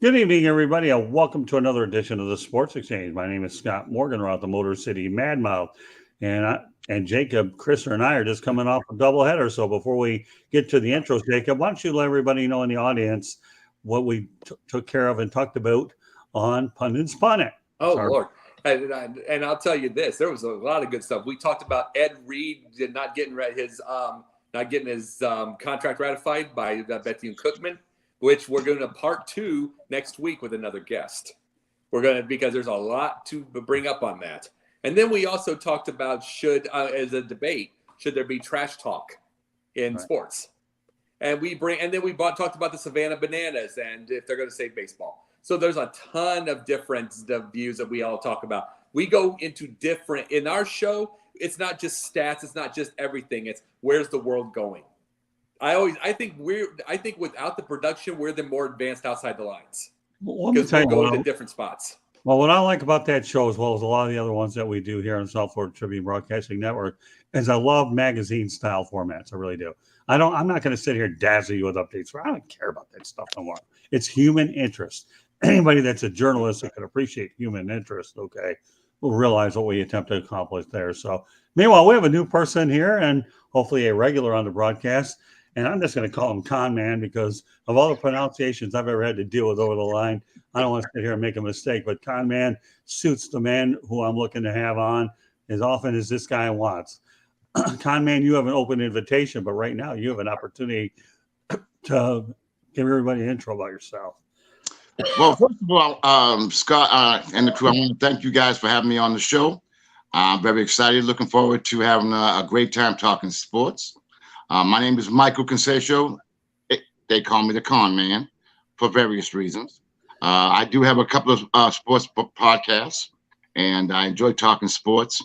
Good evening, everybody, and welcome to another edition of the Sports Exchange. My name is Scott Morgan. We're out the Motor City Mad Mouth, and Jacob, Chris, and I are just coming off a doubleheader. So before we get to the intros, Jacob, why don't you let everybody know in the audience what we took care of and talked about on Pundit Spun It? Oh, Lord. And I'll tell you this, there was a lot of good stuff. We talked about Ed Reed not getting his contract ratified by Bethune Cookman, which we're going to part 2 next week with another guest. Because there's a lot to bring up on that. And then we also talked about as a debate, should there be trash talk in sports? And then we talked about the Savannah Bananas and if they're going to save baseball. So there's a ton of different views that we all talk about. We go into in our show, it's not just stats, it's not just everything. It's where's the world going? I think without the production, we're the more advanced outside the lines. Because we're going to different spots. Well, what I like about that show, as well as a lot of the other ones that we do here on South Florida Tribune Broadcasting Network, is I love magazine style formats. I really do. I'm not going to sit here and dazzle you with updates. I don't care about that stuff no more. It's human interest. Anybody that's a journalist that can appreciate human interest, will realize what we attempt to accomplish there. So, meanwhile, we have a new person here and hopefully a regular on the broadcast. And I'm just going to call him Con Man because of all the pronunciations I've ever had to deal with over the line. I don't want to sit here and make a mistake, but Con Man suits the man who I'm looking to have on as often as this guy wants. Con Man, you have an open invitation, but right now you have an opportunity to give everybody an intro about yourself. Well, first of all, Scott and the crew, I want to thank you guys for having me on the show. I'm very excited, looking forward to having a great time talking sports. My name is Michael Concesio. They call me the Con Man for various reasons. I do have a couple of sports podcasts, and I enjoy talking sports.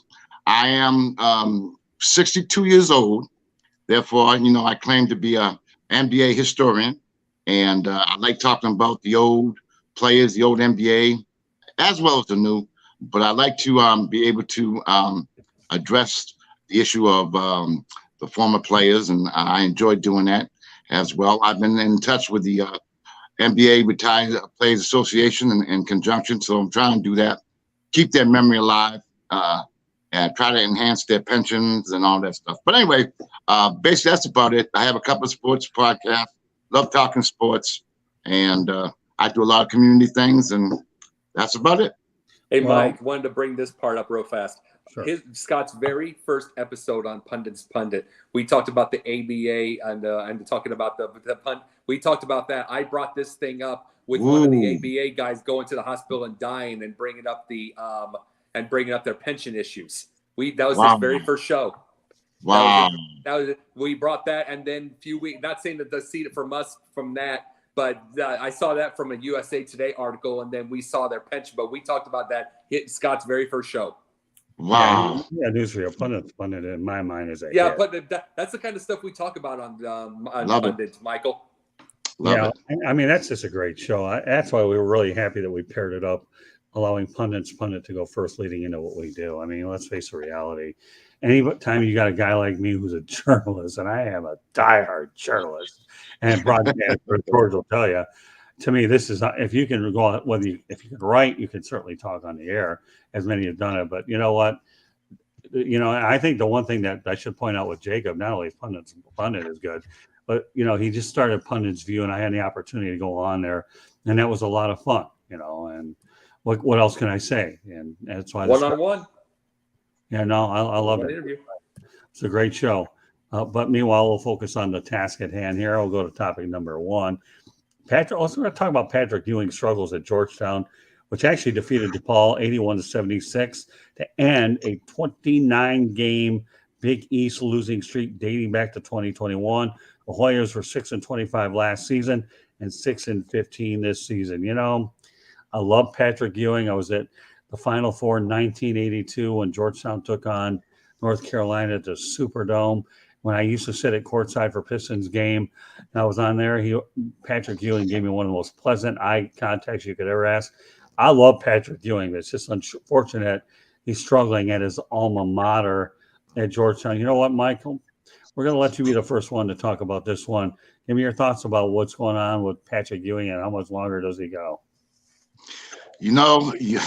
I am 62 years old. Therefore, I claim to be an NBA historian, and I like talking about the old players, the old NBA, as well as the new. But I like to be able to address the issue of the former players, and I enjoy doing that as well. I've been in touch with the NBA Retired Players Association in conjunction, so I'm trying to do that, keep their memory alive, and try to enhance their pensions and all that stuff. But anyway, basically that's about it. I have a couple of sports podcasts, love talking sports, and I do a lot of community things, and that's about it. Hey, Mike, wanted to bring this part up real fast. Sure. Scott's very first episode on Pundit's Pundit, we talked about the ABA and talking about the punt. We talked about that. I brought this thing up with one of the ABA guys going to the hospital and dying and bringing up their pension issues. That was his very first show. Wow. We brought that, and then a few weeks. Not saying that they'll see it from us from that. But I saw that from a USA Today article, and then we saw their pension. But we talked about that. Scott's very first show. Wow. Yeah, news for you. Pundit in my mind is yeah, but that's the kind of stuff we talk about on Pundit, Michael. Love it. I mean, that's just a great show. That's why we were really happy that we paired it up, allowing Pundit to go first, leading into what we do. I mean, let's face the reality. Any time you got a guy like me who's a journalist, and I am a diehard journalist, and broadcaster, George will tell you, to me, this is if you can go if you can write, you can certainly talk on the air, as many have done it. But you know what? I think the one thing that I should point out with Jacob, not only Pundit is good, but he just started Pundit's View, and I had the opportunity to go on there, and that was a lot of fun. And what else can I say? And that's why one-on-one. Yeah, no, I love it. Interview. It's a great show. But meanwhile, we'll focus on the task at hand here. I'll go to topic number 1. We're going to talk about Patrick Ewing's struggles at Georgetown, which actually defeated DePaul 81-76 to end a 29-game Big East losing streak dating back to 2021. The Hoyas were 6-25 last season and 6-15 this season. I love Patrick Ewing. I was at the Final Four in 1982 when Georgetown took on North Carolina at the Superdome. When I used to sit at courtside for Pistons game, and I was on there, Patrick Ewing gave me one of the most pleasant eye contacts you could ever ask. I love Patrick Ewing. It's just unfortunate he's struggling at his alma mater at Georgetown. You know what, Michael? We're going to let you be the first one to talk about this one. Give me your thoughts about what's going on with Patrick Ewing and how much longer does he go? You know, you,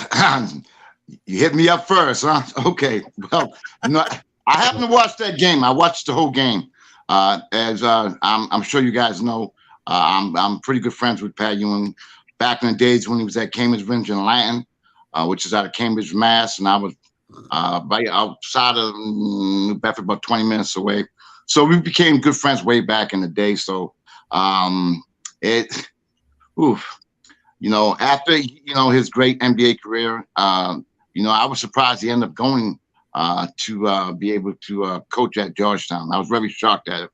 you hit me up first, huh? Okay. Well, I happened to watch that game. I watched the whole game. I'm sure you guys know, I'm pretty good friends with Pat Ewing. Back in the days when he was at Cambridge and Latin, which is out of Cambridge, Mass, and I was right outside of New Bedford, about 20 minutes away. So we became good friends way back in the day. So after his great NBA career, I was surprised he ended up going to be able to coach at Georgetown. I was very shocked at it.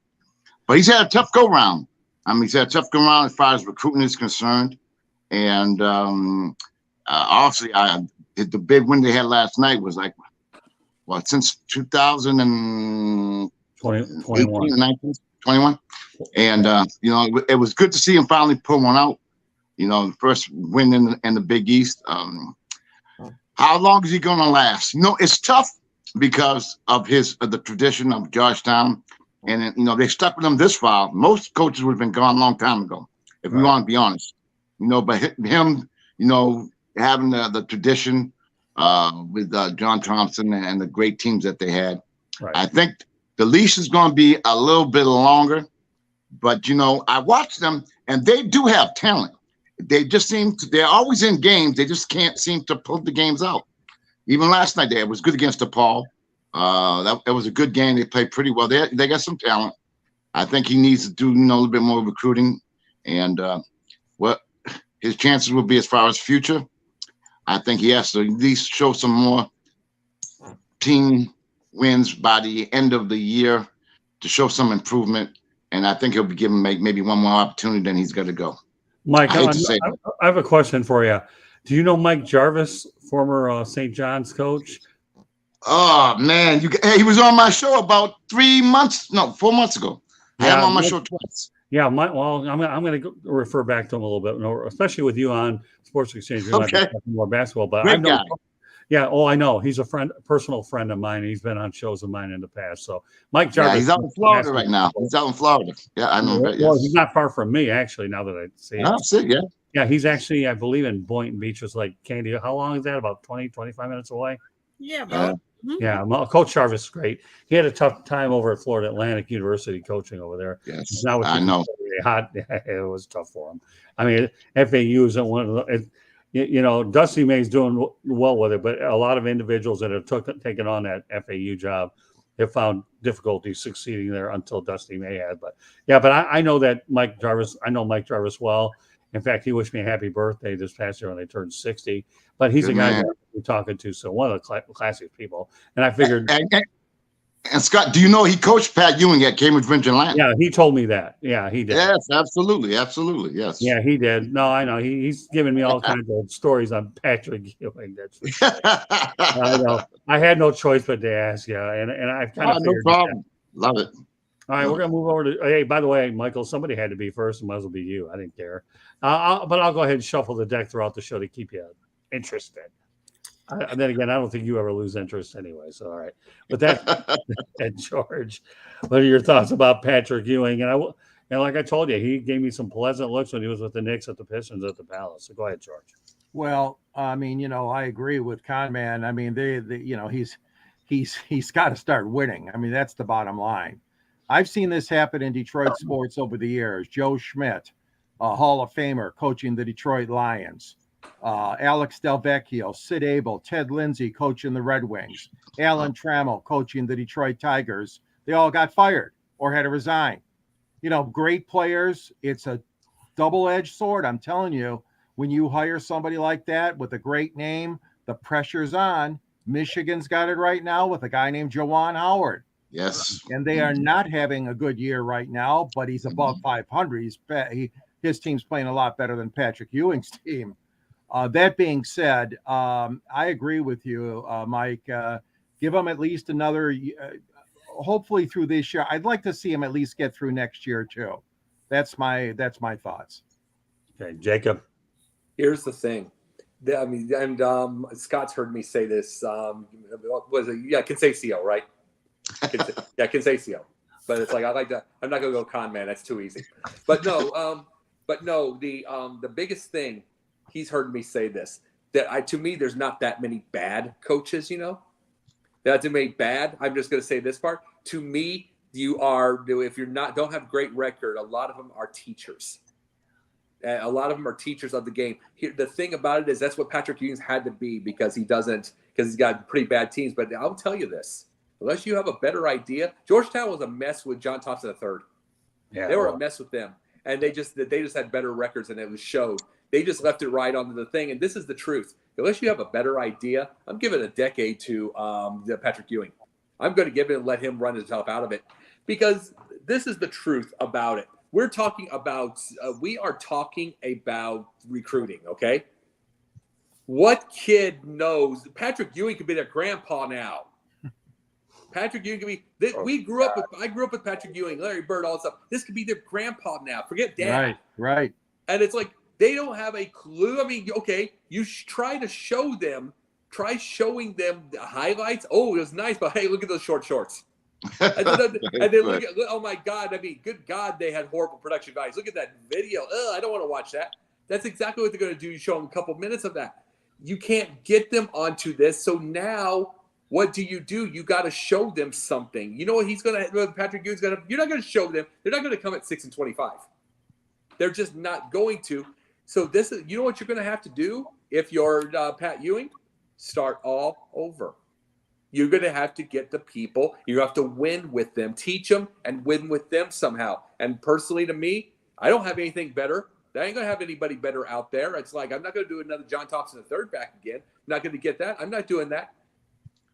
But he's had a tough go round. He's had a tough go round as far as recruiting is concerned. And obviously, the big win they had last night was like, since 2021. And, it was good to see him finally pull one out. The first win in the Big East. How long is he going to last? It's tough because of the tradition of Georgetown. And, they stuck with him this far. Most coaches would have been gone a long time ago, if we want to be honest. But him, having the tradition with John Thompson and the great teams that they had. Right. I think the leash is going to be a little bit longer. But, I watch them, and they do have talent. They just they're always in games. They just can't seem to pull the games out. Even last night, it was good against DePaul. That was a good game. They played pretty well. They got some talent. I think he needs to do a little bit more recruiting. And what his chances will be as far as future, I think he has to at least show some more team wins by the end of the year to show some improvement. And I think he'll be given maybe one more opportunity, then he's got to go. Mike, I have a question for you. Do you know Mike Jarvis, former St. John's coach? Oh, man. He was on my show about 4 months ago. I had him on my show twice. Yeah, I'm going to refer back to him a little bit, especially with you on Sports Exchange. We might be talking more basketball, but I know. Yeah, I know. He's a personal friend of mine. He's been on shows of mine in the past. So Mike Jarvis. Yeah, he's out in Florida right now. He's out in Florida. Yeah, I know. Well, he's not far from me, actually, now that I see it. That's it, yeah. Yeah, he's actually, I believe, in Boynton Beach. Was like Candy. How long is that? About 20, 25 minutes away? Yeah, bro. Yeah, Coach Jarvis is great. He had a tough time over at Florida Atlantic University coaching over there. Yes, now I know. It was tough for him. FAU isn't one of the. Dusty May's doing well with it, but a lot of individuals that have taken on that FAU job have found difficulty succeeding there until Dusty May had. But I know that Mike Jarvis. I know Mike Jarvis well. In fact, he wished me a happy birthday this past year when they turned 60. But he's a guy that we're talking to, so one of the classic people. And I figured. And Scott, do you know he coached Pat Ewing at Cambridge and Latin? Yeah, he told me that. Yeah, he did. Yes, absolutely, yes. Yeah, he did. No, I know. He's giving me all kinds of stories on Patrick Ewing. I know. I had no choice but to ask you, and I kind of figured. No problem. Love it. All right, we're gonna move over to. Hey, by the way, Michael, somebody had to be first. It might as well be you. I didn't care. But I'll go ahead and shuffle the deck throughout the show to keep you interested. And then again, I don't think you ever lose interest anyway. So, all right. But and George, what are your thoughts about Patrick Ewing? And like I told you, he gave me some pleasant looks when he was with the Knicks at the Pistons at the Palace. So go ahead, George. Well, I agree with Conman. He's got to start winning. That's the bottom line. I've seen this happen in Detroit sports over the years. Joe Schmidt, a Hall of Famer, coaching the Detroit Lions. Alex Delvecchio, Sid Abel, Ted Lindsay coaching the Red Wings, Alan Trammell coaching the Detroit Tigers. They all got fired or had to resign. Great players. It's a double-edged sword. I'm telling you, when you hire somebody like that with a great name, the pressure's on. Michigan's got it right now with a guy named Juwan Howard. Yes. And they are not having a good year right now, but he's above 500. His team's playing a lot better than Patrick Ewing's team. That being said, I agree with you, Mike. Give him at least another, hopefully through this year. I'd like to see him at least get through next year too. That's my thoughts. Okay, Jacob. Here's the thing. Scott's heard me say this. Was it? Yeah, Conceição, right? Yeah, Conceição. But it's like I like that. I'm not gonna go con man. That's too easy. But no. The biggest thing. He's heard me say this. to me, there's not that many bad coaches, Not too many bad. I'm just going to say this part. To me, if you're don't have great record, a lot of them are teachers. A lot of them are teachers of the game. Here, the thing about it is that's what Patrick Ewing's had to be because he's got pretty bad teams. But I'll tell you this, unless you have a better idea, Georgetown was a mess with John Thompson III. Yeah, they were a mess with them. And they just had better records and it was showed. They just left it right onto the thing. And this is the truth. Unless you have a better idea, I'm giving a decade to Patrick Ewing. I'm going to give it and let him run himself out of it because this is the truth about it. We are talking about recruiting, okay? What kid knows? Patrick Ewing could be their grandpa now. Patrick Ewing could be. I grew up with Patrick Ewing, Larry Bird, all that stuff. This could be their grandpa now. Forget dad. Right. And it's like they don't have a clue. I mean, okay, you try to show them. Try showing them the highlights. Oh, it was nice, but hey, look at those short shorts. and then look at, oh my God! I mean, good God, they had horrible production values. Look at that video. I don't want to watch that. That's exactly what they're going to do. You show them a couple minutes of that. You can't get them onto this. So now, what do? You got to show them something. You know what he's going to? Patrick Ewing's going to. You're not going to show them. They're not going to come at 6-25. They're just not going to. So this is. You know what you're going to have to do if you're Pat Ewing. Start all over. You're going to have to get the people. You have to win with them, teach them, and win with them somehow. And personally, to me, I don't have anything better. I ain't going to have anybody better out there. It's like I'm not going to do another John Thompson III back again. I'm not going to get that. I'm not doing that.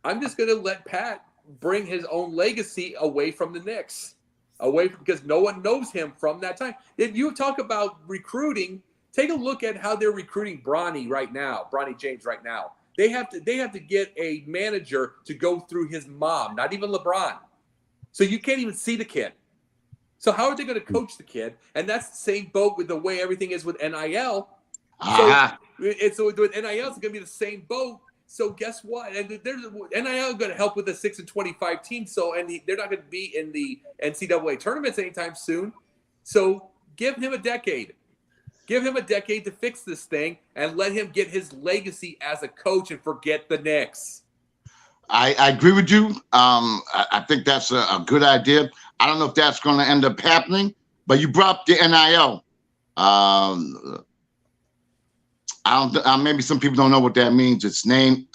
I'm just going to let Pat bring his own legacy away from the Knicks, because no one knows him from that time. If you talk about recruiting, take a look at how they're recruiting Bronny James right now. They have to get a manager to go through his mom, not even LeBron. So you can't even see the kid. So how are they going to coach the kid? And that's the same boat with the way everything is with NIL. So with NIL, it's going to be the same boat. So guess what? And there's NIL going to help with the 6-25 team. So they're not going to be in the NCAA tournaments anytime soon. So give him a decade. Give him a decade to fix this thing and let him get his legacy as a coach and forget the Knicks. I agree with you. I think that's a good idea. I don't know if that's going to end up happening, but you brought up the NIL. Maybe some people don't know what that means. It's name,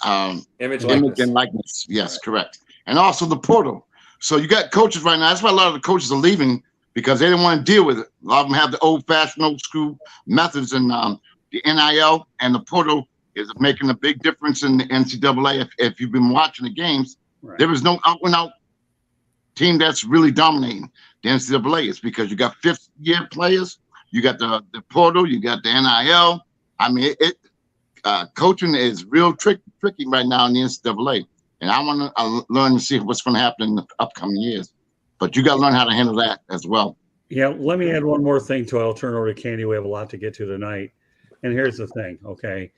image and likeness. Yes, right. Correct. And also the portal. So you got coaches right now. That's why a lot of the coaches are leaving because they didn't want to deal with it. A lot of them have the old-fashioned, old-school methods, and the NIL and the portal is making a big difference in the NCAA. If you've been watching the games, right. There is no out-and-out team that's really dominating the NCAA. It's because you got fifth-year players, you got the portal, you got the NIL. I mean, coaching is real tricky right now in the NCAA, and I want to learn to see what's going to happen in the upcoming years. But you got to learn how to handle that as well. Yeah, let me add one more thing to it. I'll turn over to Candy. We have a lot to get to tonight. And here's the thing, okay?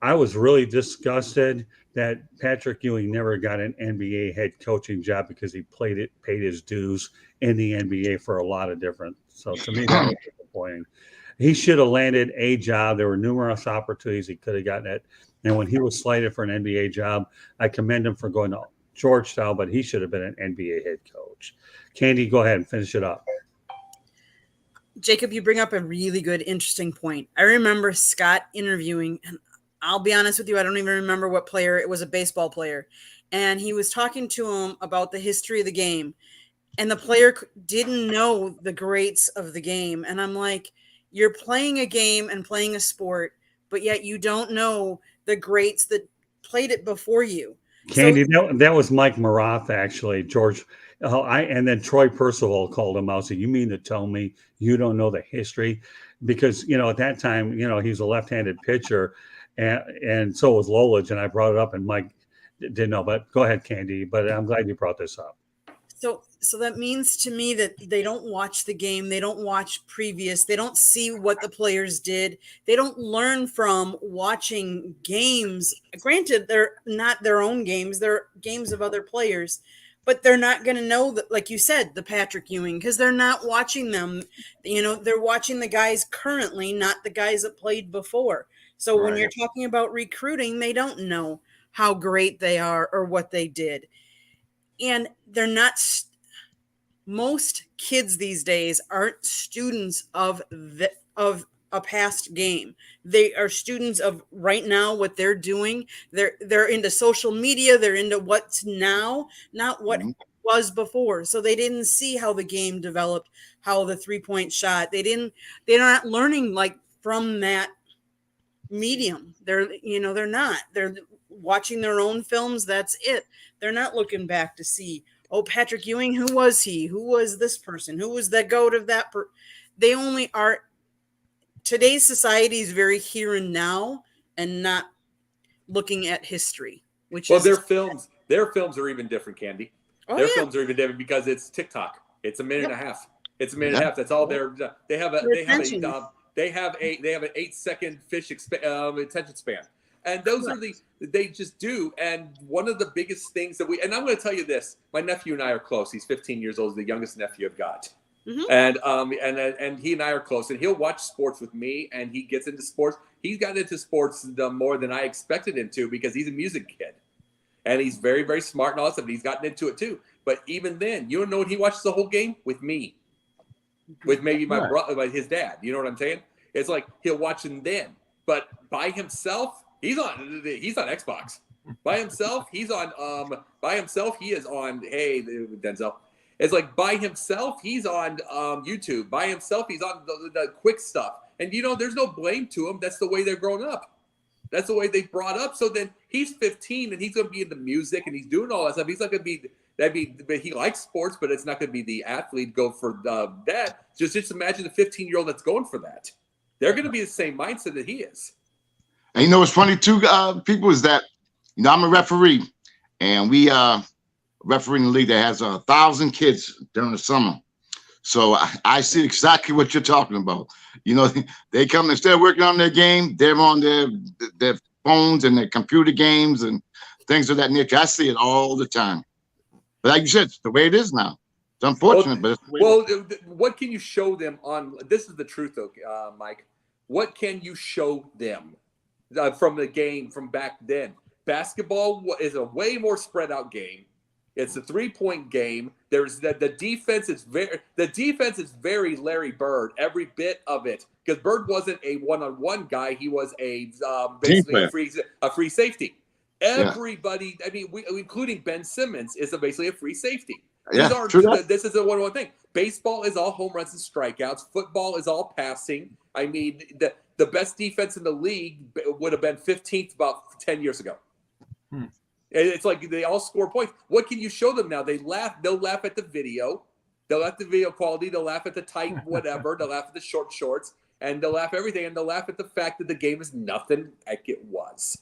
I was really disgusted that Patrick Ewing never got an NBA head coaching job because he paid his dues in the NBA for a lot of different. So to me, that was disappointing. He should have landed a job. There were numerous opportunities he could have gotten it. And when he was slated for an NBA job, I commend him for going to Georgetown, but he should have been an NBA head coach. Candy, go ahead and finish it up. Jacob, you bring up a really good, interesting point. I remember Scott interviewing, and I'll be honest with you, I don't even remember what player. It was a baseball player. And he was talking to him about the history of the game. And the player didn't know the greats of the game. And I'm like, you're playing a game and playing a sport, but yet you don't know the greats that played it before you. Candy, that was Mike Maroth, actually, George. And then Troy Percival called him out. So you mean to tell me you don't know the history? Because, at that time, he's a left-handed pitcher, and so was Lolich. And I brought it up, and Mike didn't know. But go ahead, Candy. But I'm glad you brought this up. So that means to me that they don't watch the game. They don't watch previous. They don't see what the players did. They don't learn from watching games. Granted, they're not their own games. They're games of other players. but they're not going to know that, like you said, the Patrick Ewing, because they're not watching them. They're watching the guys currently, not the guys that played before. So when Right. you're talking about recruiting, they don't know how great they are or what they did. And they're not, most kids these days aren't students of a past game. They are students of right now, what they're doing. They're into social media. They're into what's now, not what was before. So they didn't see how the game developed, how the 3-point shot. They're not learning like from that medium. They're not. They're watching their own films. That's it. They're not looking back to see, oh, Patrick Ewing, who was he? Who was this person? Who was the goat of that? They only are. Today's society is very here and now and not looking at history, which is their films are even different, Candy. Their yeah. films are even different because it's TikTok. It's a minute and a half. It's a minute and a half. That's all they have an 8-second attention span. And those are they just do. And one of the biggest things that and I'm going to tell you this, my nephew and I are close. He's 15 years old. He's the youngest nephew I've got. Mm-hmm. And he and I are close, and he'll watch sports with me, and he gets into sports. He's got into sports more than I expected him to because he's a music kid, and he's very, very smart and all that stuff. And he's gotten into it too. But even then, you don't know when he watches the whole game with me, with maybe my brother, like his dad. You know what I'm saying? It's like he'll watch him then, but by himself, he's on Xbox. By himself, he's on. By himself, he is on. Hey, Denzel. It's like by himself, he's on YouTube. By himself, he's on the quick stuff. And, there's no blame to him. That's the way they're growing up. That's the way they brought up. So then he's 15 and he's going to be into music and he's doing all that stuff. He's not going to be but he likes sports, but it's not going to be the athlete go for that. Just imagine the 15-year-old that's going for that. They're going to be the same mindset that he is. And what's funny too, people, is that, I'm a referee and we refereeing the league that has 1,000 kids during the summer. So I see exactly what you're talking about. They come, instead of working on their game, they're on their phones and their computer games and things of that nature. I see it all the time. But like you said, it's the way it is now. It's unfortunate, but it's the way what can you show them on? This is the truth, though, Mike. What can you show them from the game from back then? Basketball is a way more spread out game. It's a 3-point game. There's the defense is very Larry Bird, every bit of it. Because Bird wasn't a one-on-one guy; he was basically a free safety. Everybody, including Ben Simmons, is basically a free safety. This is a one-on-one thing. Baseball is all home runs and strikeouts. Football is all passing. The best defense in the league would have been 15th about 10 years ago. It's like they all score points. What can you show them now? They'll laugh at the video. They'll laugh at the video quality. They'll laugh at the tight whatever. They'll laugh at the short shorts. And they'll laugh at everything. And they'll laugh at the fact that the game is nothing like it was.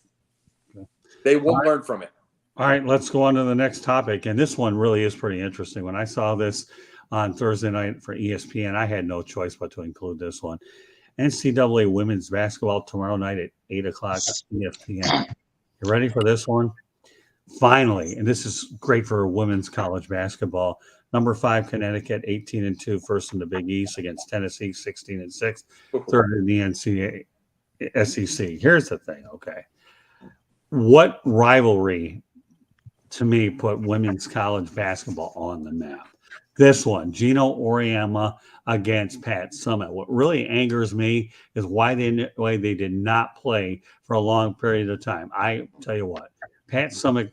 They won't learn from it. All right, let's go on to the next topic. And this one really is pretty interesting. When I saw this on Thursday night for ESPN, I had no choice but to include this one. NCAA women's basketball tomorrow night at 8 o'clock at ESPN. You ready for this one? Finally, and this is great for women's college basketball. Number 5, Connecticut, 18-2, first in the Big East against Tennessee, 16-6, third in the NCAA SEC. Here's the thing, okay. What rivalry, to me, put women's college basketball on the map? This one, Gino Auriemma against Pat Summitt. What really angers me is why they did not play for a long period of time. I tell you what, Pat Summitt,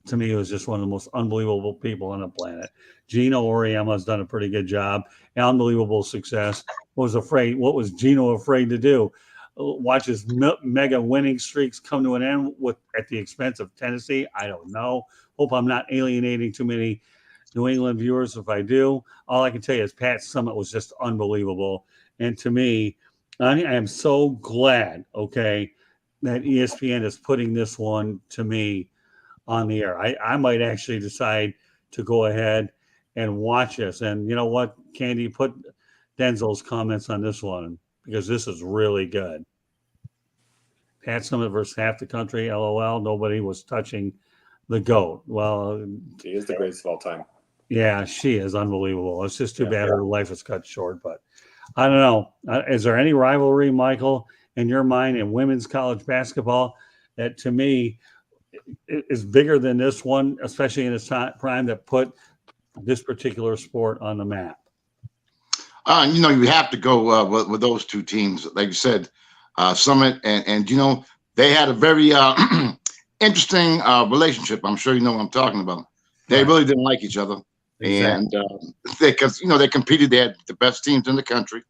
to me, was just one of the most unbelievable people on the planet. Gino Auriemma has done a pretty good job. Unbelievable success. What was Gino afraid to do? Watch his mega winning streaks come to an end at the expense of Tennessee? I don't know. Hope I'm not alienating too many New England viewers. If I do, all I can tell you is Pat Summitt was just unbelievable. And to me, I am so glad, okay, that ESPN is putting this one to me on the air. I might actually decide to go ahead and watch this. And you know what, Candy, put Denzel's comments on this one because this is really good. Pat Summitt versus half the country, LOL. Nobody was touching the GOAT. Well, She is the greatest of all time. yeah, she is unbelievable. It's just too bad her life is cut short. But I don't know. Is there any rivalry, Michael, in your mind in women's college basketball that to me is bigger than this one, especially in its prime, that put this particular sport on the map? You have to go with those two teams. Like you said, Summit and they had a very interesting relationship. I'm sure you know what I'm talking about. They really didn't like each other. Exactly. And because they competed, they had the best teams in the country.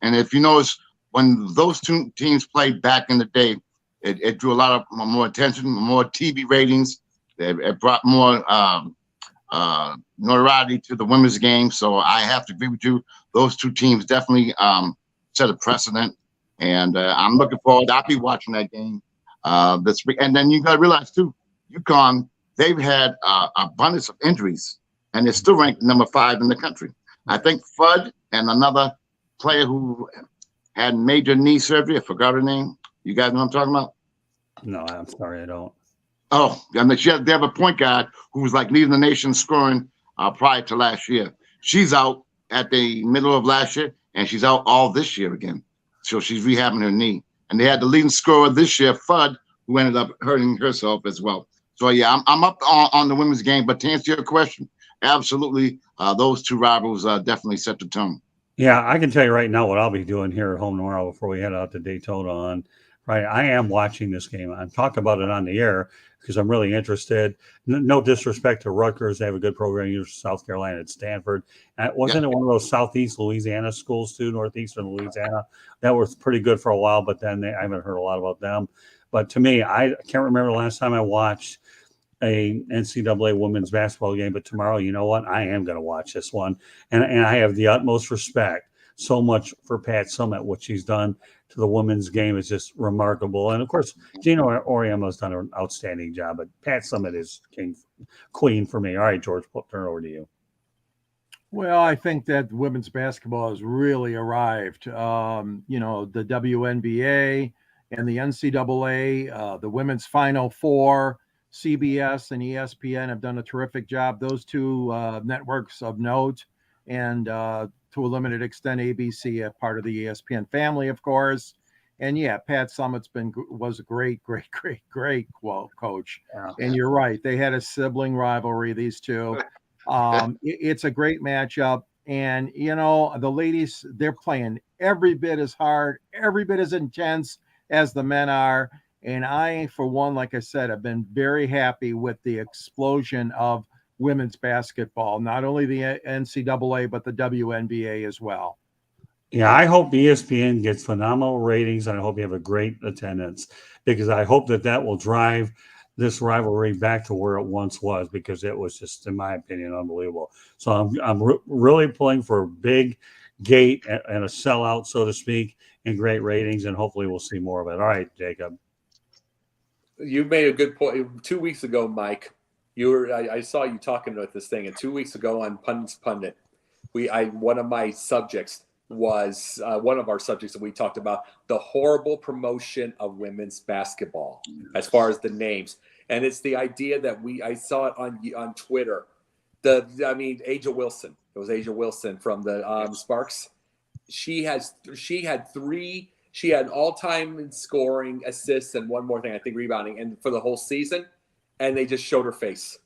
And if you notice, when those two teams played back in the day, it drew a lot of more attention, more TV ratings. It brought more notoriety to the women's game. So I have to agree with you. Those two teams definitely set a precedent. And I'm looking forward. I'll be watching that game this week. And then you got to realize, too, UConn, they've had abundance of injuries, and they're still ranked number 5 in the country. I think Fudd and another player who had major knee surgery, I forgot her name. You guys know what I'm talking about? No, I'm sorry, I don't. Oh, and they have a point guard who was like leading the nation scoring prior to last year. She's out at the middle of last year, and she's out all this year again. So she's rehabbing her knee. And they had the leading scorer this year, Fudd, who ended up hurting herself as well. So, yeah, I'm up on the women's game. But to answer your question, absolutely, those two rivals definitely set the tone. Yeah, I can tell you right now what I'll be doing here at home tomorrow before we head out to Daytona on Friday. I am watching this game. I'm talking about it on the air because I'm really interested. No disrespect to Rutgers. They have a good program. University of South Carolina at Stanford. Wasn't it one of those Southeast Louisiana schools too, Northeastern Louisiana? That was pretty good for a while, but then I haven't heard a lot about them. But to me, I can't remember the last time I watched a NCAA women's basketball game, but tomorrow, you know what? I am going to watch this one. And I have the utmost respect so much for Pat Summitt. What she's done to the women's game is just remarkable. And of course, Gina Auriemma has done an outstanding job, but Pat Summitt is queen for me. All right, George, turn it over to you. Well, I think that women's basketball has really arrived. The WNBA and the NCAA, the women's Final Four, CBS and ESPN have done a terrific job. Those two networks of note, and to a limited extent, ABC, a part of the ESPN family, of course. And yeah, Pat Summitt's was a great coach. Yeah. And you're right, they had a sibling rivalry, these two. It's a great matchup. And, the ladies, they're playing every bit as hard, every bit as intense as the men are. And I, for one, like I said, have been very happy with the explosion of women's basketball, not only the NCAA, but the WNBA as well. Yeah, I hope ESPN gets phenomenal ratings, and I hope you have a great attendance, because I hope that will drive this rivalry back to where it once was, because it was just, in my opinion, unbelievable. So I'm really pulling for a big gate and a sellout, so to speak, and great ratings, and hopefully we'll see more of it. All right, Jacob. You made a good point 2 weeks ago, Mike. I saw you talking about this thing, and 2 weeks ago on Pundit's Pundit, one of my subjects was one of our subjects that we talked about, the horrible promotion of women's basketball as far as the names, and it's the idea that I saw it on Twitter. A'ja Wilson. It was A'ja Wilson from the Sparks. She had three. She had all-time in scoring, assists, and one more thing, I think rebounding, and for the whole season. And they just showed her face.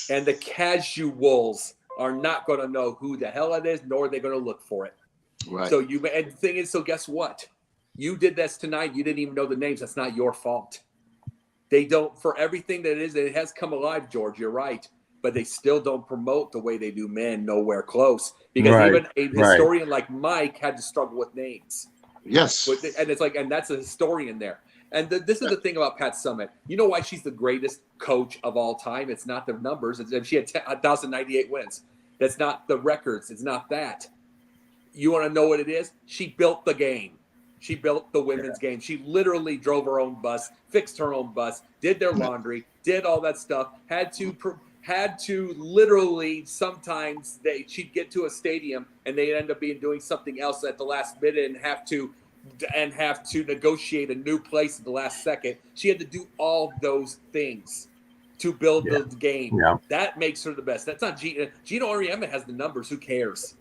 And the casuals are not going to know who the hell it is, nor are they going to look for it. Right. And the thing is, so guess what? You did this tonight. You didn't even know the names. That's not your fault. They don't, for everything that it has come alive, George, you're right. But they still don't promote the way they do men, nowhere close. Because even a historian like Mike had to struggle with names. Yes. And it's like, and that's a historian there. And this is the thing about Pat Summitt. You know why she's the greatest coach of all time? It's not the numbers. She had 1,098 wins. That's not the records. It's not that. You want to know what it is? She built the game. She built the women's game. She literally drove her own bus, fixed her own bus, did their laundry, did all that stuff, had to literally sometimes she'd get to a stadium and they'd end up doing something else at the last minute and have to negotiate a new place at the last second. She had to do all those things to build the game. Yeah. That makes her the best. That's not Gino Auriemma has the numbers. Who cares?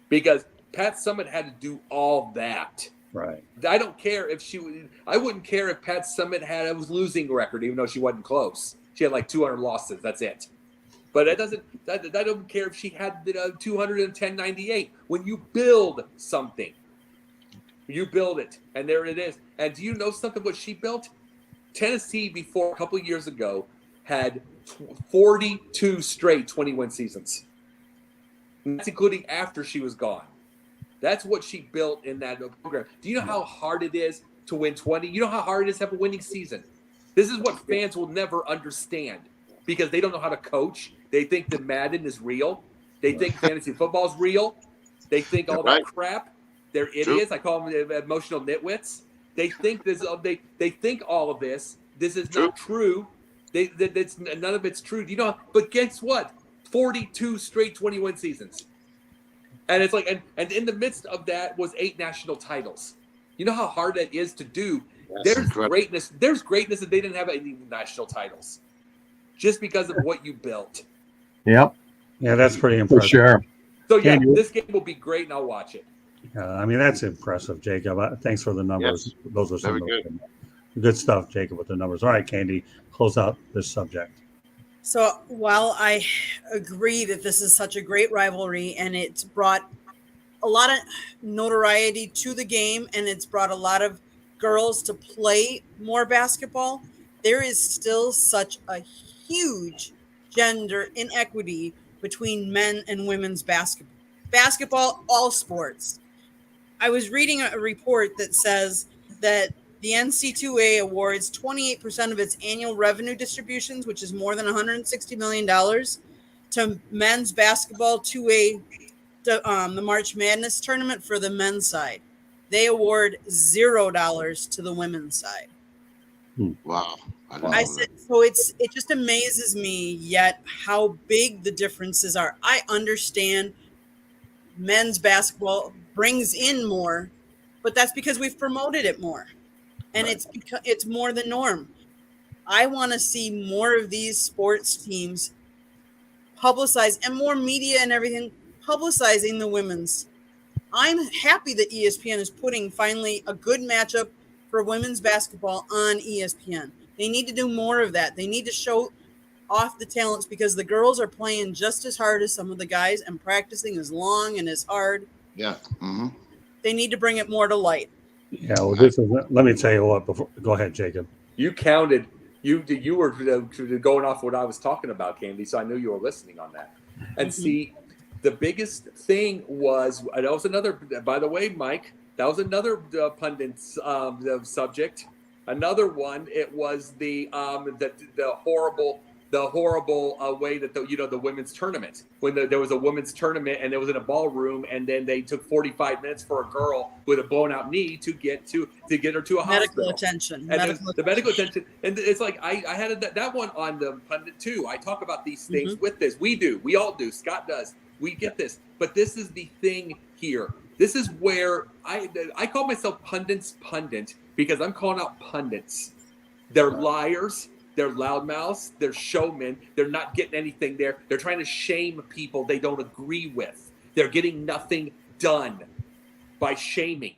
Because Pat Summitt had to do all that. Right. I don't care if I wouldn't care if Pat Summitt had a losing record, even though she wasn't close. She had like 200 losses. That's it. But I don't care if she had 210.98. When you build something, you build it, and there it is. And do you know something? What she built? Tennessee before a couple of years ago had 42 straight 20-win seasons. That's including after she was gone. That's what she built in that program. Do you know how hard it is to win 20? You know how hard it is to have a winning season? This is what fans will never understand because they don't know how to coach. They think that Madden is real. They think fantasy football is real. They think all that crap. They're idiots. I call them emotional nitwits. They think this. They think all of this. This is not true. None of it's true. Do you know? But guess what? 42 straight 20-win seasons. And it's like, and in the midst of that was 8 national titles. You know how hard that is to do. There's greatness. There's greatness, and they didn't have any national titles, just because of what you built. Yep. Yeah, that's pretty impressive. For sure. So yeah, this game will be great, and I'll watch it. I mean, that's impressive, Jacob. Thanks for the numbers. Yes. Those are some Very good stuff, Jacob, with the numbers. All right, Candy, close out this subject. So while I agree that this is such a great rivalry and it's brought a lot of notoriety to the game and it's brought a lot of girls to play more basketball, there is still such a huge gender inequity between men and women's basketball. Basketball, all sports. I was reading a report that says that the NC2A awards 28% of its annual revenue distributions, which is more than $160 million, to men's basketball 2A, the March Madness tournament for the men's side. They award $0 to the women's side. Wow. I said, so it just amazes me yet how big the differences are. I understand men's basketball brings in more, but that's because we've promoted it more. And it's more the norm. I want to see more of these sports teams publicize and more media and everything publicizing the women's. I'm happy that ESPN is putting finally a good matchup for women's basketball on ESPN. They need to do more of that. They need to show off the talents because the girls are playing just as hard as some of the guys and practicing as long and as hard. Yeah. Mm-hmm. They need to bring it more to light. Yeah, well, let me tell you what. Go ahead, Jacob. You counted. You were going off what I was talking about, Candy. So I knew you were listening on that. And see, the biggest thing was that was another. By the way, Mike, that was another pundit's subject. Another one. It was the horrible way that the women's tournament, when there was a women's tournament and it was in a ballroom and then they took 45 minutes for a girl with a blown out knee to get her to a medical hospital. attention. And the medical attention. And it's like, I had that one on the pundit too. I talk about these things with this. We all do. Scott does. We get this. But this is the thing here. This is where I call myself pundit's pundit because I'm calling out pundits. They're liars. They're loudmouths. They're showmen. They're not getting anything there. They're trying to shame people they don't agree with. They're getting nothing done by shaming.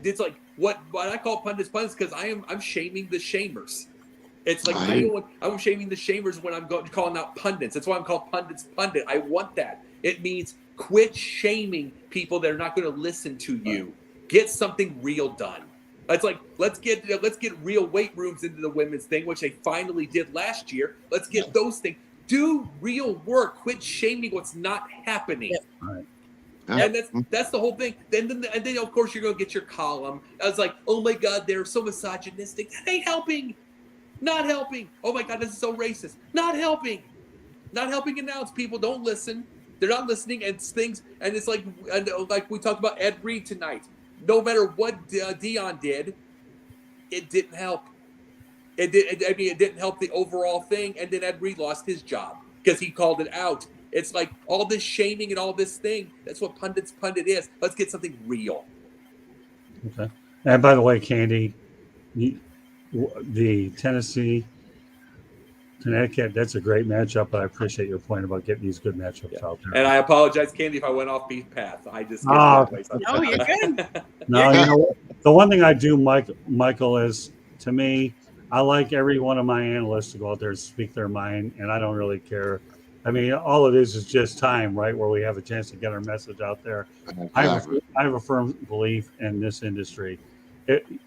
It's like what I call pundits because I'm shaming the shamers. It's like I'm shaming the shamers when I'm calling out pundits. That's why I'm called pundits pundit. I want that. It means quit shaming people that are not going to listen to you. Get something real done. It's like let's get real weight rooms into the women's thing, which they finally did last year. Let's get those things. Do real work. Quit shaming what's not happening. Right. And that's the whole thing. Then of course you're gonna get your column. I was like, oh my God, they're so misogynistic. That ain't helping. Not helping. Oh my God, this is so racist. Not helping. Not helping announce. People don't listen. They're not listening, and things. And it's like we talked about Ed Reed tonight. No matter what Dion did, it didn't help. It didn't help the overall thing. And then Ed Reed lost his job because he called it out. It's like all this shaming and all this thing. That's what pundit is. Let's get something real. Okay. And by the way, Candy, the Tennessee Connecticut, that's a great matchup, but I appreciate your point about getting these good matchups out there. And I apologize, Candy, if I went off beat path. I just Oh, No, you're good. No, you know what? The one thing I do, Michael, is to me, I like every one of my analysts to go out there and speak their mind, and I don't really care. I mean, all it is just time, right, where we have a chance to get our message out there. I have a firm belief in this industry.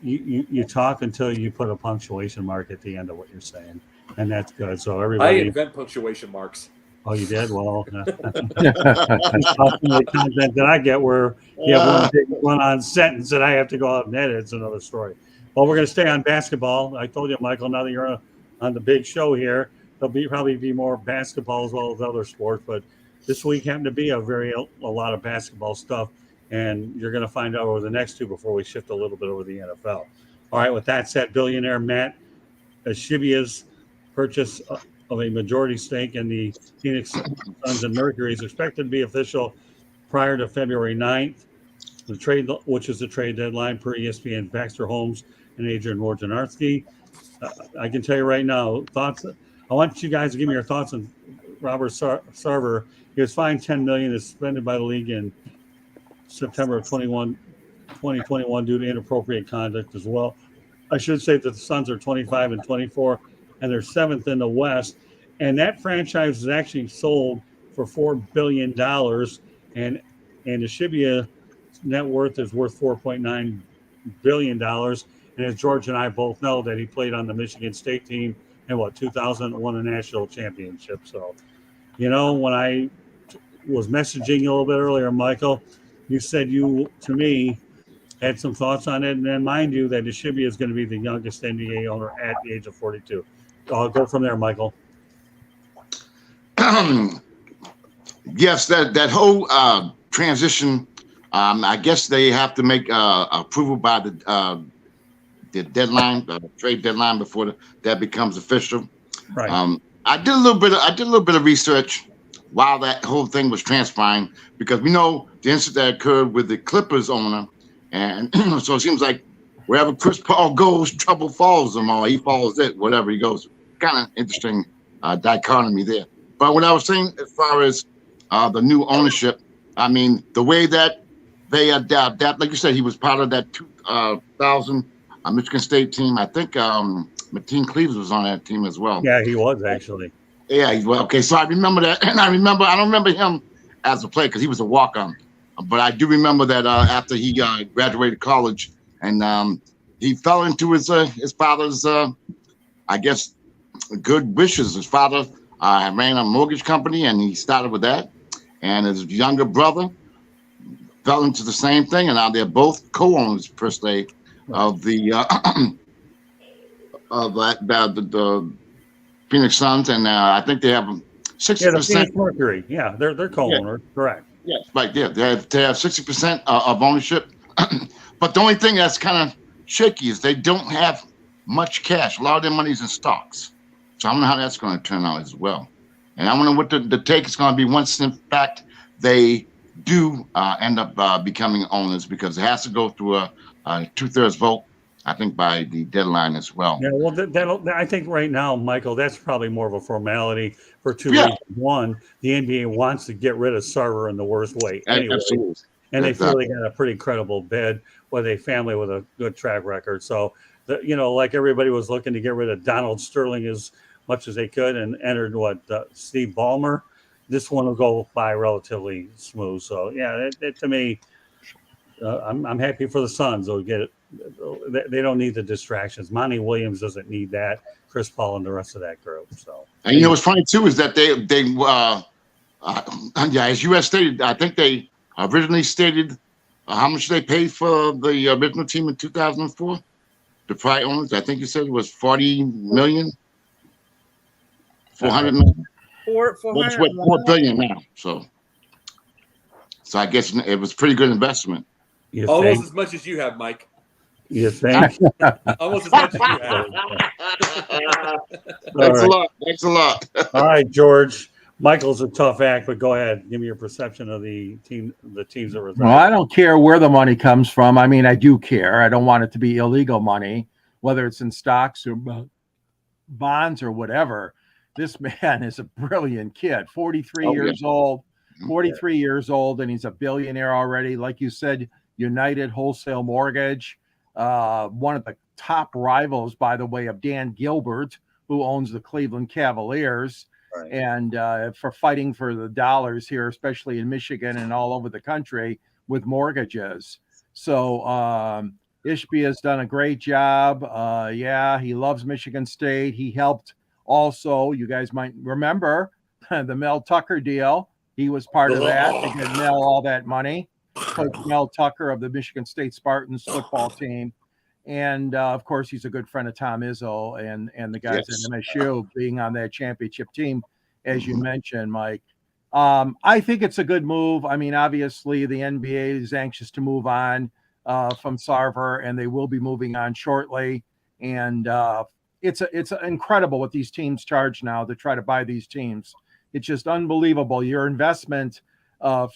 You talk until you put a punctuation mark at the end of what you're saying, and that's good. So I everybody, invent punctuation marks. oh, you did? Well, the content that I get where you have one big run-on sentence that I have to go out and edit, it's another story. Well, we're going to stay on basketball. I told you, Michael, now that you're on the big show here, there'll probably be more basketball as well as other sports, but this week happened to be a lot of basketball stuff, and you're going to find out over the next two before we shift a little bit over the NFL. All right, with that said, billionaire Matt Ashibia's purchase of a majority stake in the Phoenix Suns and Mercury is expected to be official prior to February 9th, which is the trade deadline per ESPN. Baxter Holmes and Adrian Wojnarowski. I can tell you right now, thoughts. I want you guys to give me your thoughts on Robert Sarver. He was fined $10 million, is suspended by the league in September of 2021 due to inappropriate conduct as well. I should say that the Suns are 25-24, and they're 7th in the West. And that franchise was actually sold for $4 billion, and Ashibia net worth is worth $4.9 billion. And as George and I both know, that he played on the Michigan State team in 2000, won a national championship. So, when I was messaging you a little bit earlier, Michael, you said you, to me, had some thoughts on it. And then mind you that Ashibia is going to be the youngest NBA owner at the age of 42. I'll go from there, Michael. Yes, that whole transition, I guess they have to make approval by the deadline, trade deadline before that becomes official. Right. I did a little bit of research while that whole thing was transpiring, because we know the incident that occurred with the Clippers owner, and so it seems like wherever Chris Paul goes, trouble follows him, or he follows it, whatever he goes. Kind of interesting dichotomy there. But what I was saying, as far as the new ownership, I mean, the way that they adapt, like you said, he was part of that 2000 Michigan State team. I think Martin Cleaves was on that team as well. Yeah, he was actually. Yeah, well, okay. So I remember that, and I don't remember him as a player because he was a walk-on. But I do remember that after he graduated college, and he fell into his father's, I guess, good wishes. His father ran a mortgage company, and he started with that. And his younger brother fell into the same thing, and now they're both co-owners per se of the the Phoenix Suns, and I think they have 60%. Yeah, the Phoenix Mercury. Yeah, they're co-owners. Yeah. Correct. Yes, right there. They have 60% of ownership. But the only thing that's kind of shaky is they don't have much cash. A lot of their money's in stocks. So I don't know how that's going to turn out as well. And I wonder what the take is going to be once, in fact, they do end up becoming owners, because it has to go through a 2/3 vote, I think, by the deadline as well. Yeah, well, I think right now, Michael, that's probably more of a formality for two reasons. One, the NBA wants to get rid of Sarver in the worst way anyway. Absolutely. And they feel they got a pretty credible bid with a family with a good track record. So, like everybody was looking to get rid of Donald Sterling as much as they could and entered Steve Ballmer. This one will go by relatively smooth. So, yeah, to me, I'm happy for the Suns. They'll get it. They don't need the distractions. Monty Williams doesn't need that. Chris Paul and the rest of that group. So, and what's funny too is that they as U.S. stated, I think they originally stated how much they paid for the original team in 2004. The prior owners, I think you said it was $40 million, $400 million. $4 billion now. So I guess it was a pretty good investment. Almost as much as you have, Mike. You think? Almost as much as you have. Thanks a lot. All right, George. Michael's a tough act, but go ahead. Give me your perception of the teams that were. Well, I don't care where the money comes from. I mean, I do care. I don't want it to be illegal money, whether it's in stocks or bonds or whatever. this man is a brilliant kid. 43 Oh, yeah. years old, Mhm. 43 years old, and he's a billionaire already. Like you said, United Wholesale Mortgage, one of the top rivals, by the way, of Dan Gilbert, who owns the Cleveland Cavaliers. Right. And for fighting for the dollars here, especially in Michigan and all over the country with mortgages. So Ishbia has done a great job. Yeah, he loves Michigan State. He helped also, you guys might remember the Mel Tucker deal. He was part of that to get Mel all that money. Coach Mel Tucker of the Michigan State Spartans football team. And of course, he's a good friend of Tom Izzo and the guys Yes. at MSU being on that championship team, as you mentioned, Mike. I think it's a good move. I mean, obviously, the NBA is anxious to move on from Sarver, and they will be moving on shortly. And it's incredible what these teams charge now to try to buy these teams. It's just unbelievable. Your investment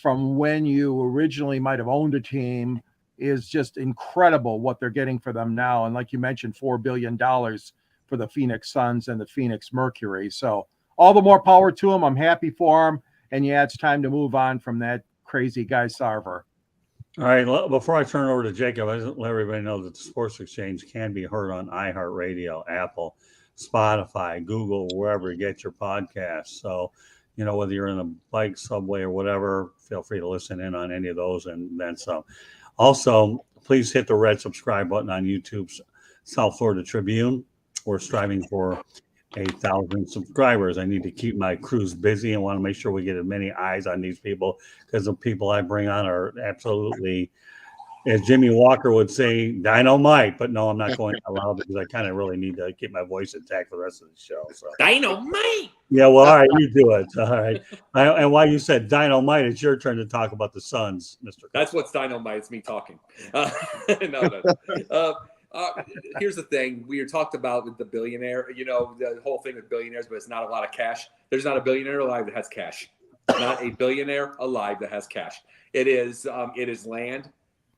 from when you originally might have owned a team is just incredible what they're getting for them now. And like you mentioned, $4 billion for the Phoenix Suns and the Phoenix Mercury. So all the more power to them. I'm happy for them. And yeah, it's time to move on from that crazy guy Sarver. All right. Before I turn it over to Jacob, I just let everybody know that the Sports Exchange can be heard on iHeartRadio, Apple, Spotify, Google, wherever you get your podcasts. So, you know, whether you're in a bike, subway, or whatever, feel free to listen in on any of those and then some. Also, please hit the red subscribe button on YouTube's South Florida Tribune. We're striving for 1,000 subscribers. I need to keep my crews busy and want to make sure we get as many eyes on these people because the people I bring on are absolutely, as Jimmy Walker would say, dynamite. But no, I'm not going out loud because I kind of really need to keep my voice intact for the rest of the show. So Dynamite. yeah, well, all right, you do it. All right. And while you said dynamite, it's your turn to talk about the Suns, Mr. That's what's dynamite. It's me talking. No. Here's the thing. We talked about with the billionaire, you know, the whole thing with billionaires, but it's not a lot of cash. There's not a billionaire alive that has cash. Not a billionaire alive that has cash. It is land.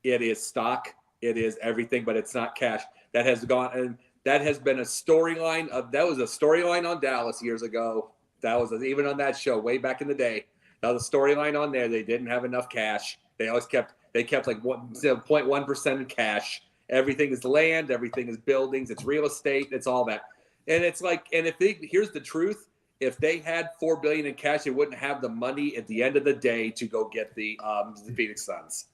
It is stock. It is everything, but it's not cash. That has gone, and that has been a storyline that was a storyline on Dallas years ago. That was even on that show way back in the day. That was a storyline on there. They didn't have enough cash. They kept like 0.1% in cash. Everything is land, everything is buildings, it's real estate, it's all that. And it's like, and here's the truth, if they had $4 billion in cash, they wouldn't have the money at the end of the day to go get the Phoenix Suns.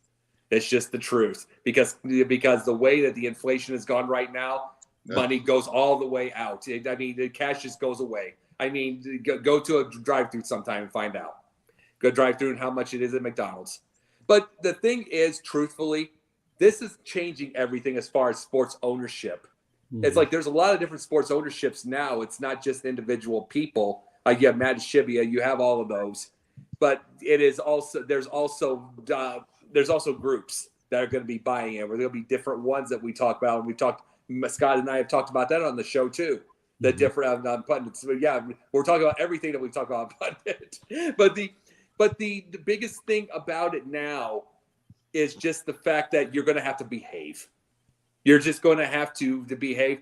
It's just the truth. Because the way that the inflation has gone right now, money goes all the way out. I mean, the cash just goes away. I mean, go to a drive-through sometime and find out. Go drive-through and how much it is at McDonald's. But the thing is, truthfully, this is changing everything as far as sports ownership. Mm-hmm. It's like there's a lot of different sports ownerships now. It's not just individual people. Like you have Matt Shibia, you have all of those, but it is also there's also groups that are going to be buying it. Where there'll be different ones that we talk about. Scott and I have talked about that on the show too. The different pundits. So yeah, we're talking about everything that we talk about pundit. But the biggest thing about it now is just the fact that you're going to have to behave. You're just going to have to behave.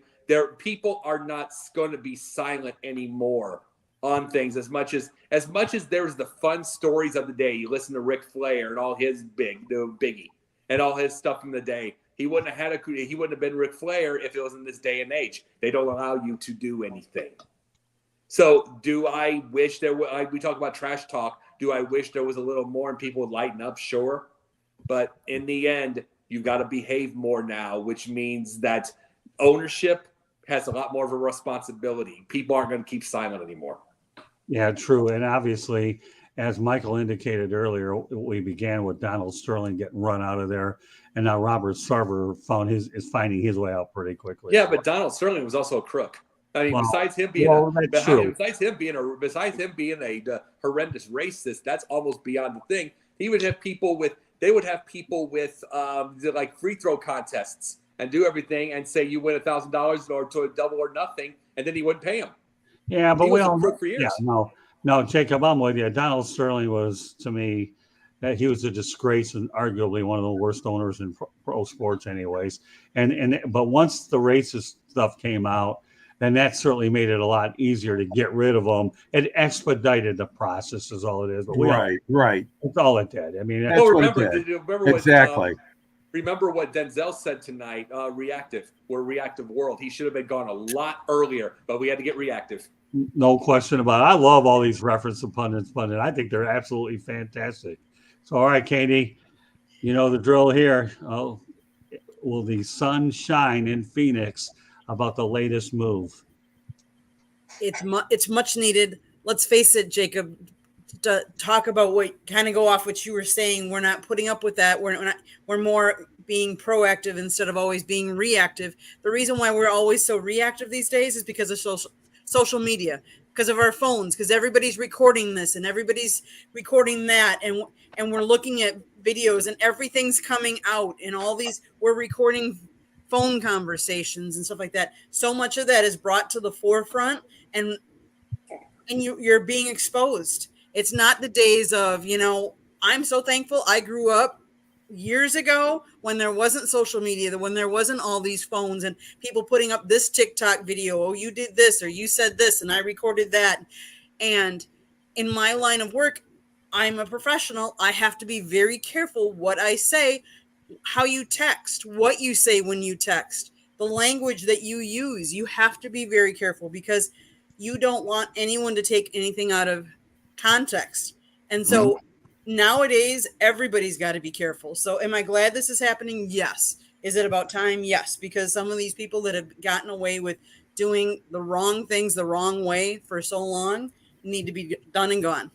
People are not going to be silent anymore on things as much as there's the fun stories of the day. You listen to Ric Flair and all his Biggie and all his stuff from the day. He wouldn't have been Ric Flair if it was in this day and age. They don't allow you to do anything. So do I wish there were, we talk about trash talk. Do I wish there was a little more and people would lighten up? Sure. But in the end, you got to behave more now, which means that ownership has a lot more of a responsibility. People aren't going to keep silent anymore. Yeah, true. And obviously, as Michael indicated earlier, we began with Donald Sterling getting run out of there. And now Robert Sarver is finding his way out pretty quickly. Yeah, but Donald Sterling was also a crook. I mean, besides him being a horrendous racist, that's almost beyond the thing. They would have people with like free throw contests and do everything and say you win $1,000 or to a double or nothing, and then he wouldn't pay him. Yeah, but we all for years. Yeah, no, Jacob, I'm with you. Donald Sterling was, to me, he was a disgrace and arguably one of the worst owners in pro sports, anyways. But once the racist stuff came out, then that certainly made it a lot easier to get rid of them. It expedited the process, is all it is. But Right. that's all it did. I mean, That's Well, what it remember, did. remember what Exactly. remember what Denzel said tonight. Reactive. We're a reactive world. He should have been gone a lot earlier, but we had to get reactive. no question about it. I love all these reference to pundits, I think they're absolutely fantastic. So, all right, Katie, you know the drill here. Oh, will the sun shine in Phoenix about the latest move? It's much needed. Let's face it, Jacob. To talk about what kind of go off what you were saying, we're not putting up with that. We're more being proactive instead of always being reactive. The reason why we're always so reactive these days is because of social media, because of our phones, because everybody's recording this and everybody's recording that, and we're looking at videos and everything's coming out, and all these, we're recording phone conversations and stuff like that. So much of that is brought to the forefront, and you're being exposed. It's not the days of, I'm so thankful I grew up years ago when there wasn't social media, when there wasn't all these phones and people putting up this TikTok video. Oh, you did this, or you said this, and I recorded that. And in my line of work, I'm a professional. I have to be very careful what I say, how you text, what you say when you text, the language that you use. You have to be very careful because you don't want anyone to take anything out of context. And so nowadays, everybody's got to be careful. So am I glad this is happening? Yes. Is it about time? Yes. Because some of these people that have gotten away with doing the wrong things the wrong way for so long need to be done and gone.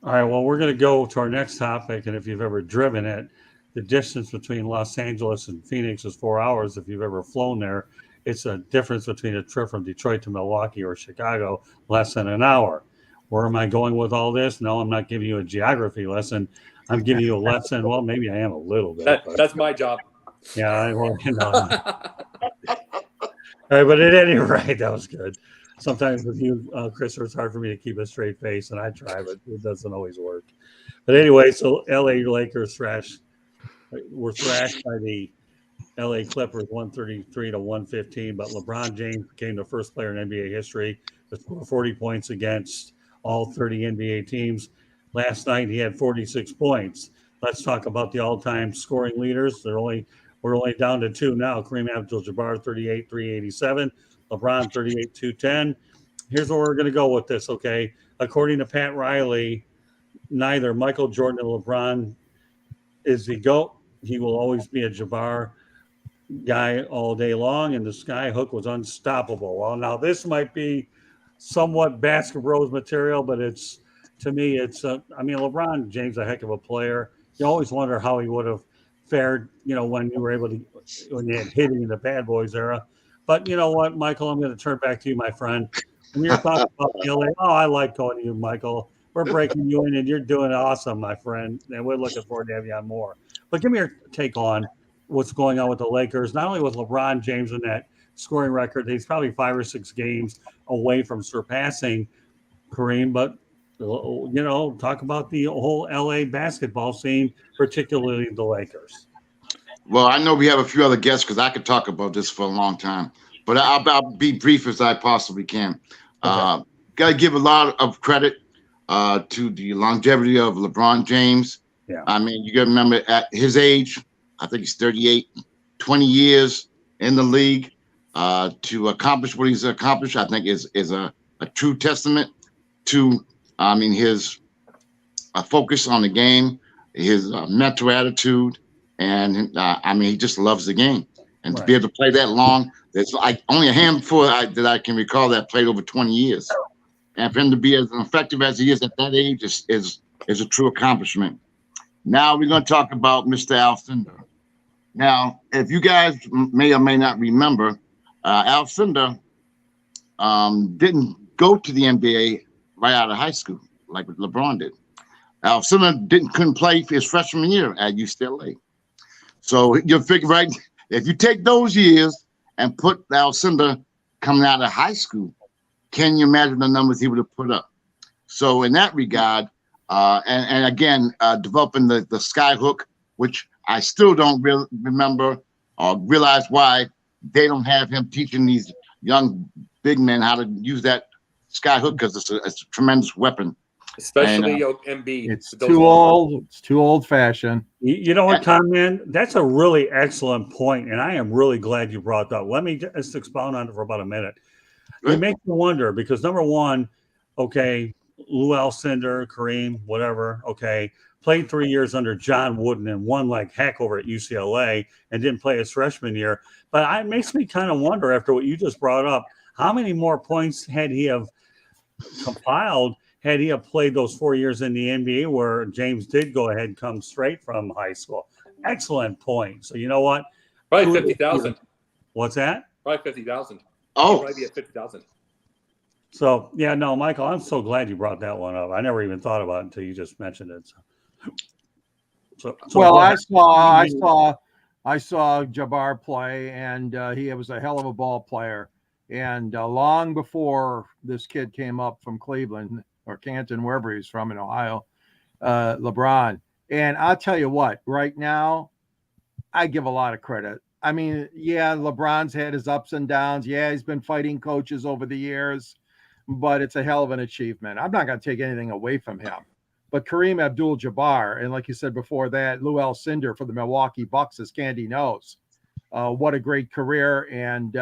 All right, well, we're going to go to our next topic. And if you've ever driven it, the distance between Los Angeles and Phoenix is 4 hours. If you've ever flown there, it's a difference between a trip from Detroit to Milwaukee or Chicago, less than an hour. Where am I going with all this? No, I'm not giving you a geography lesson. I'm giving you a lesson. Well, maybe I am a little bit. That's my job. Yeah, well, All right, but at any rate, that was good. Sometimes with you, Chris, it's hard for me to keep a straight face, and I try, but it doesn't always work. But anyway, so LA Lakers were thrashed by the LA Clippers 133-115, but LeBron James became the first player in NBA history to score 40 points against all 30 NBA teams. Last night, he had 46 points. Let's talk about the all-time scoring leaders. We're only down to two now. Kareem Abdul-Jabbar, 38-387. LeBron, 38-210. Here's where we're going to go with this, okay? According to Pat Riley, neither Michael Jordan or LeBron is the GOAT. He will always be a Jabbar guy all day long, and the sky hook was unstoppable. Well, now this might be somewhat Basket Bros material, but to me, LeBron James, a heck of a player. You always wonder how he would have fared, when you had hitting in the Bad Boys era. But you know what, Michael, I'm going to turn back to you, my friend. When you're talking about LA, I like going to you, Michael. We're breaking you in, and you're doing awesome, my friend. And we're looking forward to having you on more. But give me your take on what's going on with the Lakers, not only with LeBron James in that scoring record. He's probably 5 or 6 games away from surpassing Kareem, but talk about the whole LA basketball scene, particularly the Lakers. Well, I know we have a few other guests because I could talk about this for a long time, but I'll be brief as I possibly can. Okay. Got to give a lot of credit to the longevity of LeBron James. Yeah. I mean, you got to remember at his age, I think he's 38, 20 years in the league to accomplish what he's accomplished, I think is a true testament to, his focus on the game, his mental attitude, and he just loves the game. And to be able to play that long, there's only a handful that I can recall that played over 20 years. And for him to be as effective as he is at that age is a true accomplishment. Now we're going to talk about Mr. Alcindor. Now, if you guys may or may not remember, Alcindor didn't go to the NBA right out of high school like LeBron did. Alcindor couldn't play his freshman year at UCLA. So you figure, right, if you take those years and put Alcindor coming out of high school, can you imagine the numbers he would have put up? So in that regard, and again, developing the sky hook, which I still don't remember or realize why they don't have him teaching these young big men how to use that sky hook because it's a tremendous weapon. Especially Embiid. It's with those too long arms. old. It's too old fashioned. You know what, Tom, man? That's a really excellent point, and I am really glad you brought that up. Let me just expound on it for about a minute. It makes me wonder because, number one, okay, Lou Alcindor, Kareem, whatever, okay, played 3 years under John Wooden and won like heck over at UCLA and didn't play his freshman year. But it makes me kind of wonder, after what you just brought up, how many more points had he have compiled had he have played those 4 years in the NBA where James did go ahead and come straight from high school. Excellent point. So you know what? Probably 50,000. What's that? Probably 50,000. Oh, Probably be at 50,000. So yeah, no, Michael, I'm so glad you brought that one up. I never even thought about it until you just mentioned it. So Well, go I ahead. saw Jabbar play, and he was a hell of a ball player. And long before this kid came up from Cleveland or Canton, wherever he's from in Ohio, LeBron. And I'll tell you what, right now, I give a lot of credit. I mean, yeah, LeBron's had his ups and downs. Yeah, he's been fighting coaches over the years, but it's a hell of an achievement. I'm not going to take anything away from him. But Kareem Abdul-Jabbar, and like you said before that, Lou Alcindor for the Milwaukee Bucks, as Candy knows. What a great career. And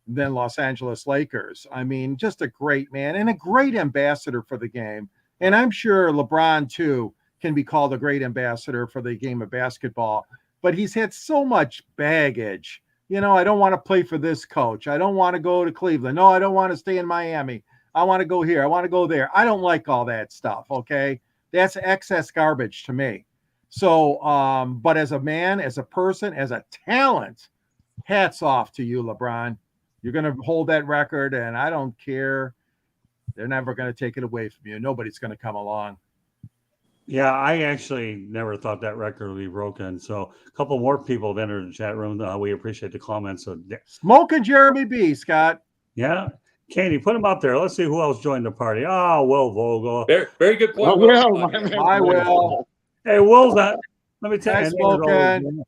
then Los Angeles Lakers. I mean, just a great man and a great ambassador for the game. And I'm sure LeBron, too, can be called a great ambassador for the game of basketball. But he's had so much baggage. You know, I don't want to play for this coach. I don't want to go to Cleveland. No, I don't want to stay in Miami. I want to go here. I want to go there. I don't like all that stuff, okay? That's excess garbage to me. So, but as a man, as a person, as a talent, hats off to you, LeBron. You're going to hold that record, and I don't care. They're never going to take it away from you. Nobody's going to come along. Yeah, I actually never thought that record would be broken. So a couple more people have entered the chat room. We appreciate the comments. So Smoking Jeremy B, Scott. yeah, Candy, put him up there. Let's see who else joined the party. Oh, Will Vogel. Very, very good point. Oh, Will. I will. Hey, Will's not. Let me tell Hi, you. Smoking.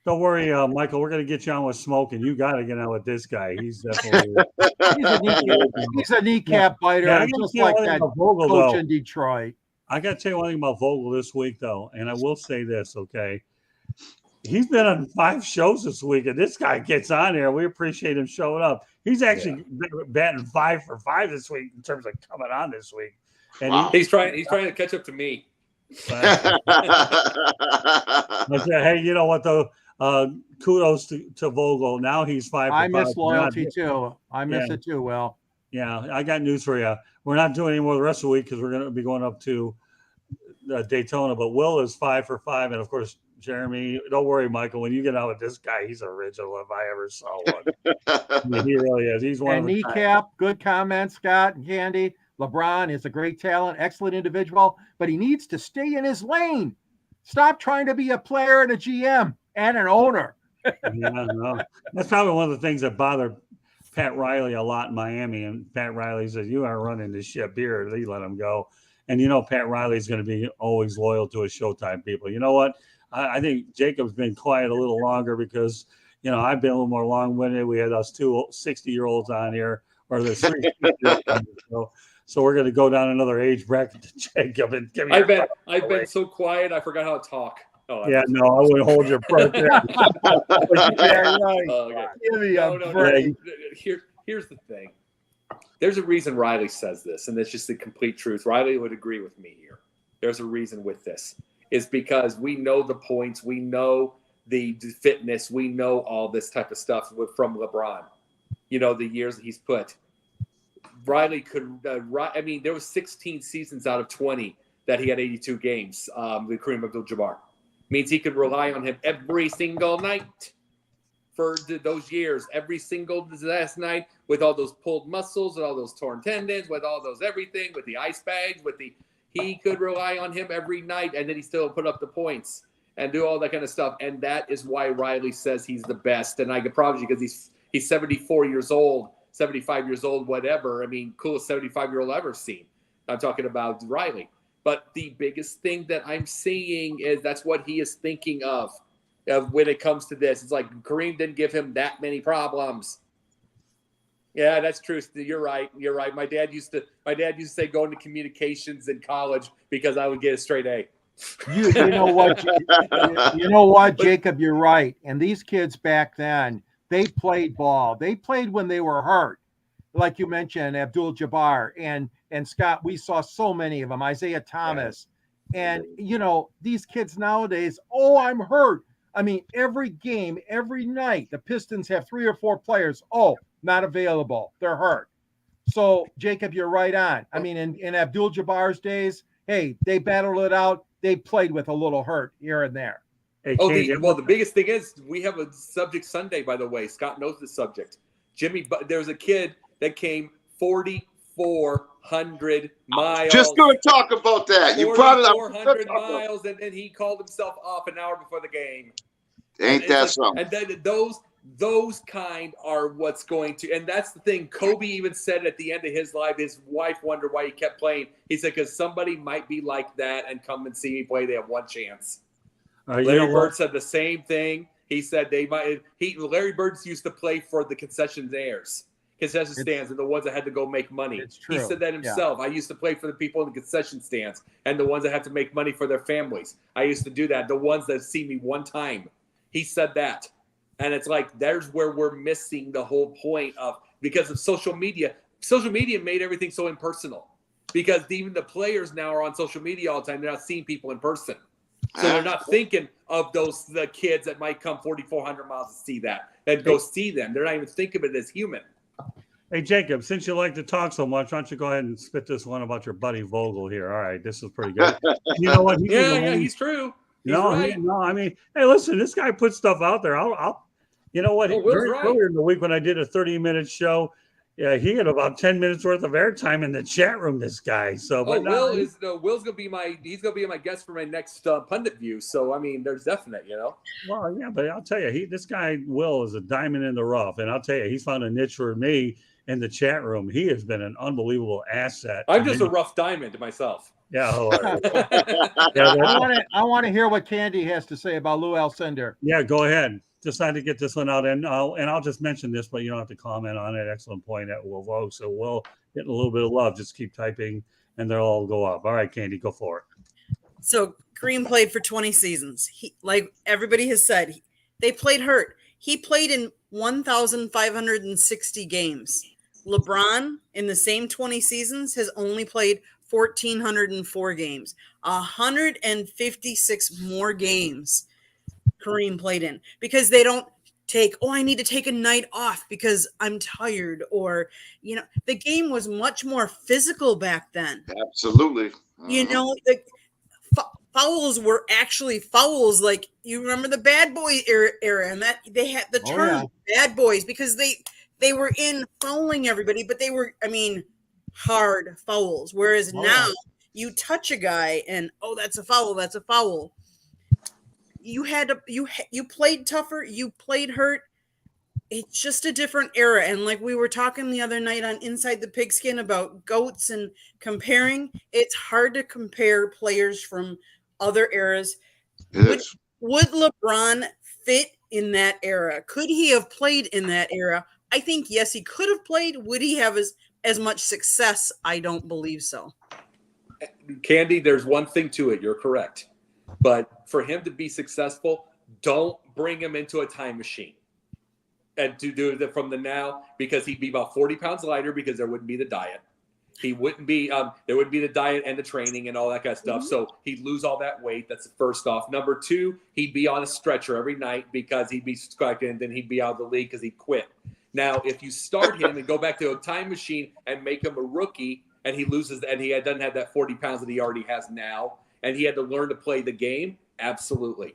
Don't worry, Michael. We're going to get you on with Smoking. You got to get on with this guy. He's definitely. He's a kneecap biter, Yeah, I gotta just tell you like one thing that about Vogel, coach though. in Detroit. I got to tell you one thing about Vogel this week, though, and I will say this, okay? He's been on 5 shows this week, and this guy gets on here. We appreciate him showing up. He's actually batting 5 for 5 this week in terms of coming on this week. And Wow. He's trying to catch up to me. I said, hey, you know what, though? Kudos to Vogel. Now he's 5 for 5. I miss loyalty too. I miss it too, Will. Yeah, I got news for you. We're not doing any more the rest of the week because we're going to be going up to Daytona. But Will is 5 for 5, and of course Jeremy. Don't worry, Michael. When you get out with this guy, he's original if I ever saw one. I mean, he really is. He's one And of the kneecap, good comment, Scott and Candy. LeBron is a great talent, excellent individual, but he needs to stay in his lane. Stop trying to be a player and a GM and an owner. No. That's probably one of the things that bothered Pat Riley a lot in Miami. And Pat Riley says, you are running this ship here. They let him go. And, you know, Pat Riley's going to be always loyal to his Showtime people. You know what? I think Jacob's been quiet a little longer because, you know, I've been a little more long-winded. We had us 2 60-year-olds on here, or there's 3 60-year-olds. So we're going to go down another age bracket to Jacob. And give me I've been so quiet, I forgot how to talk. Oh, yeah, no, I wouldn't hold your breath there. Yeah, right. Okay. Give me a No. break. Here's the thing. There's a reason Riley says this, and it's just the complete truth. Riley would agree with me here. There's a reason with this. It's because we know the points, we know the fitness, we know all this type of stuff from LeBron. You know, the years that he's put. Riley could. I mean, there was 16 seasons out of 20 that he had 82 games. With Kareem Abdul-Jabbar means he could rely on him every single night for those years. Every single last night with all those pulled muscles and all those torn tendons, with all those everything, with the ice bags, he could rely on him every night, and then he still put up the points and do all that kind of stuff. And that is why Riley says he's the best. And I can promise you, because he's 74 years old. 75 years old, whatever. I mean, coolest 75-year-old ever seen. I'm talking about Riley. But the biggest thing that I'm seeing is that's what he is thinking of when it comes to this. It's like Kareem didn't give him that many problems. Yeah, that's true. You're right. You're right. My dad used to say go into communications in college because I would get a straight A. You know what? You know what, Jacob? You're right. And these kids back then, they played ball. They played when they were hurt. Like you mentioned, Abdul-Jabbar and Scott, we saw so many of them, Isaiah Thomas. And, you know, these kids nowadays, oh, I'm hurt. I mean, every game, every night, the Pistons have 3 or 4 players. Oh, not available. They're hurt. So, Jacob, you're right on. I mean, in Abdul-Jabbar's days, hey, they battled it out. They played with a little hurt here and there. Hey, The biggest thing is we have a subject Sunday, by the way. Scott knows the subject. There was a kid that came 4,400 miles. Just going to talk about that. You probably 400 miles, and then he called himself off an hour before the game. Ain't that something? And then those kind are what's going to, and that's the thing. Kobe even said at the end of his life, his wife wondered why he kept playing. He said, because somebody might be like that and come and see me play. They have one chance. Larry Bird said the same thing. He said they might. Larry Bird used to play for the concession stands, and the ones that had to go make money. It's true. He said that himself. Yeah. I used to play for the people in the concession stands and the ones that have to make money for their families. I used to do that. The ones that see me one time. He said that. And it's like, there's where we're missing the whole point of, because of social media. Social media made everything so impersonal because even the players now are on social media all the time. They're not seeing people in person. So they're not thinking of the kids that might come 4,400 miles to see that and go see them. They're not even thinking of it as human. Hey, Jacob, since you like to talk so much, why don't you go ahead and spit this one about your buddy Vogel here? All right, this is pretty good. You know what? He's true. He's right. I mean, hey, listen, this guy puts stuff out there. You know what? Earlier in the week when I did a 30-minute show, yeah, he had about 10 minutes worth of airtime in the chat room. This guy. So, Will's gonna be my guest for my next Pundit View. So, I mean, there's definite, you know. Well, yeah, but I'll tell you, this guy Will is a diamond in the rough, and I'll tell you, he's found a niche for me in the chat room. He has been an unbelievable asset. I'm just a rough diamond to myself. Yeah. I want to hear what Candy has to say about Lou Alcindor. Yeah, go ahead. Decided to get this one out, and I'll just mention this, but you don't have to comment on it. Excellent point at Will Vogue. So Will getting a little bit of love. Just keep typing, and they'll all go up. All right, Candy, go for it. So Kareem played for 20 seasons. He, like everybody has said, they played hurt. He played in 1,560 games. LeBron, in the same 20 seasons, has only played 1,404 games. 156 more games Kareem played in, because they don't take, I need to take a night off because I'm tired, or, you know, the game was much more physical back then. Absolutely. You know, the fouls were actually fouls. Like, you remember the Bad Boy era, and that they had the term Bad Boys because they were in fouling everybody, but they were, I mean, hard fouls. Whereas now you touch a guy and, that's a foul. That's a foul. You had to, you played tougher. You played hurt. It's just a different era. And like we were talking the other night on Inside the Pigskin about GOATs and comparing, it's hard to compare players from other eras. Would LeBron fit in that era? Could he have played in that era? I think, yes, he could have played. Would he have as much success? I don't believe so. Candy, there's one thing to it. You're correct. But for him to be successful, don't bring him into a time machine and to do it from the now, because he'd be about 40 pounds lighter because there wouldn't be the diet. He wouldn't be, there would be the diet and the training and all that kind of stuff. Mm-hmm. So he'd lose all that weight. That's first off. Number two, he'd be on a stretcher every night because he'd be stuck, and then he'd be out of the league because he'd quit. Now, if you start him and go back to a time machine and make him a rookie, and he loses, and he doesn't have that 40 pounds that he already has now, and he had to learn to play the game, absolutely,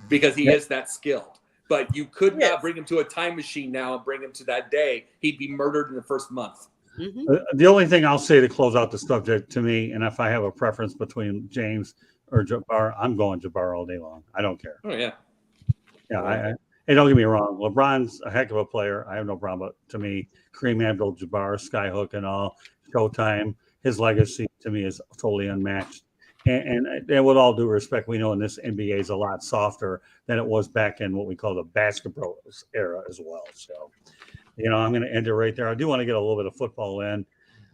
because he is that skilled. But you could not bring him to a time machine now and bring him to that day. He'd be murdered in the first month. Mm-hmm. The only thing I'll say to close out the subject, to me, and if I have a preference between James or Jabbar, I'm going Jabbar all day long. I don't care. Oh, yeah. Yeah, hey, don't get me wrong. LeBron's a heck of a player. I have no problem. But to me, Kareem Abdul-Jabbar, Skyhook and all, Showtime, his legacy to me is totally unmatched. And with all due respect, we know in this NBA is a lot softer than it was back in what we call the basketball era as well. So, I'm going to end it right there. I do want to get a little bit of football in,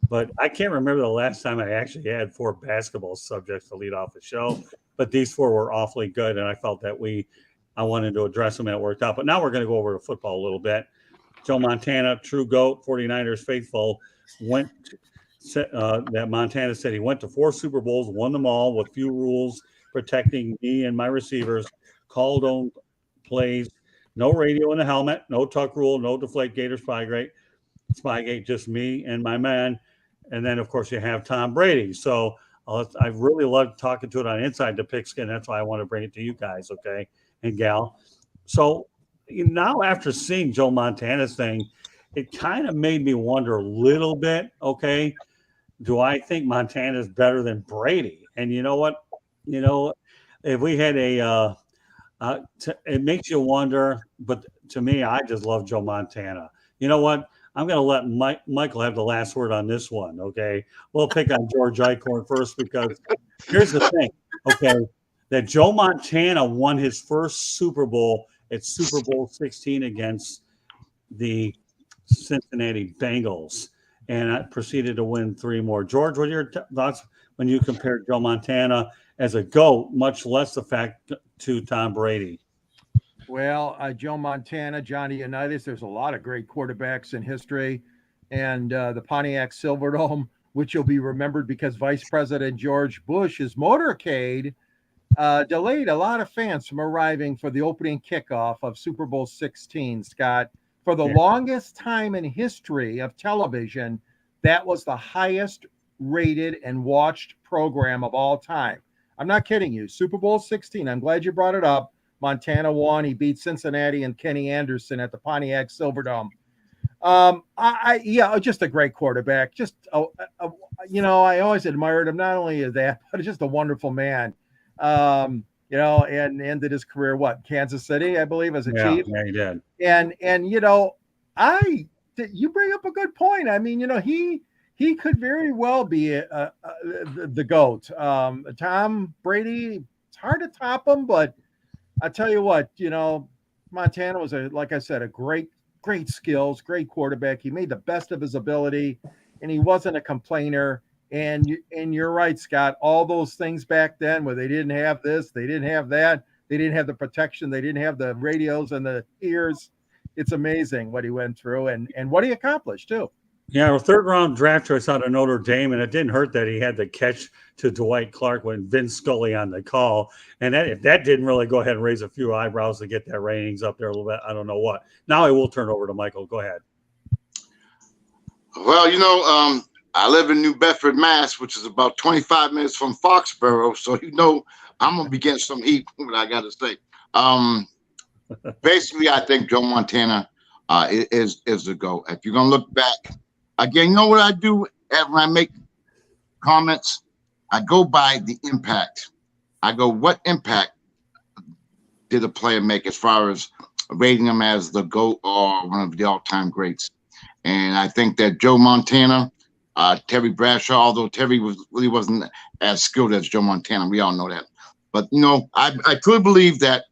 but I can't remember the last time I actually had 4 basketball subjects to lead off the show. But these 4 were awfully good, and I felt that I wanted to address them, and it worked out. But now we're going to go over to football a little bit. Joe Montana, true GOAT, 49ers faithful, that Montana said he went to 4 Super Bowls, won them all with few rules protecting me and my receivers, called on plays, no radio in the helmet, no tuck rule, no deflate gate or Spygate, just me and my man. And then, of course, you have Tom Brady. So I really loved talking to it on Inside the Pigskin. That's why I want to bring it to you guys, okay, and gal. So now after seeing Joe Montana's thing, it kind of made me wonder a little bit, okay, do I think Montana is better than Brady? And you know what? If we had it makes you wonder, but to me, I just love Joe Montana. You know what? I'm going to let Michael have the last word on this one, okay? We'll pick on George Eichhorn first because here's the thing, okay, that Joe Montana won his first Super Bowl at Super Bowl 16 against the Cincinnati Bengals, and I proceeded to win 3 more. George, what are your thoughts when you compare Joe Montana as a GOAT, much less the fact to Tom Brady? Well, Joe Montana, Johnny Unitas, there's a lot of great quarterbacks in history. And the Pontiac Silverdome, which will be remembered because Vice President George Bush's motorcade delayed a lot of fans from arriving for the opening kickoff of Super Bowl 16, Scott. For the longest time in history of television, that was the highest rated and watched program of all time. I'm not kidding you. Super Bowl 16. I'm glad you brought it up. Montana won. He beat Cincinnati and Kenny Anderson at the Pontiac Silverdome. Just a great quarterback. Just, I always admired him. Not only is that, but just a wonderful man. And ended his career, Kansas City, I believe, as a Chief. Yeah, he did. And you bring up a good point. I mean, he could very well be the GOAT. Tom Brady, it's hard to top him, but I tell you what, Montana was like I said, a great skills, great quarterback. He made the best of his ability, and he wasn't a complainer. And you're right, Scott. All those things back then where they didn't have this, they didn't have that, they didn't have the protection, they didn't have the radios and the ears. It's amazing what he went through and what he accomplished too. Yeah, a 3rd-round draft choice out of Notre Dame, and it didn't hurt that he had the catch to Dwight Clark when Vince Scully on the call. And if that didn't really go ahead and raise a few eyebrows to get that ratings up there a little bit, I don't know what. Now I will turn over to Michael. Go ahead. Well, I live in New Bedford, Mass, which is about 25 minutes from Foxborough. So, I'm going to be getting some heat, what I got to say. Basically, I think Joe Montana is the GOAT. If you're going to look back, again, you know what I do when I make comments? I go by the impact. I go, what impact did a player make as far as rating him as the GOAT or one of the all-time greats? And I think that Joe Montana, Terry Bradshaw, although Terry really wasn't as skilled as Joe Montana, we all know that. But, I truly believe that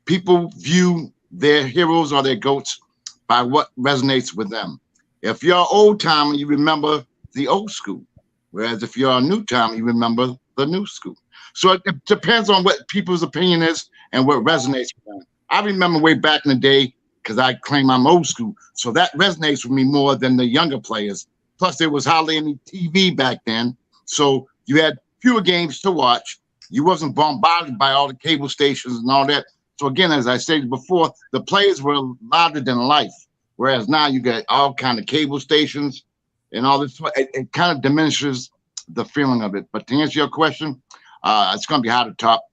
people view their heroes or their GOATs by what resonates with them. If you're an old timer, you remember the old school. Whereas if you're a new timer, you remember the new school. So it depends on what people's opinion is and what resonates with them. I remember way back in the day, because I claim I'm old school. So that resonates with me more than the younger players. Plus, there was hardly any TV back then. So you had fewer games to watch. You wasn't bombarded by all the cable stations and all that. So again, as I stated before, the players were larger than life. Whereas now you got all kind of cable stations and all this. It kind of diminishes the feeling of it. But to answer your question, it's going to be hard to top.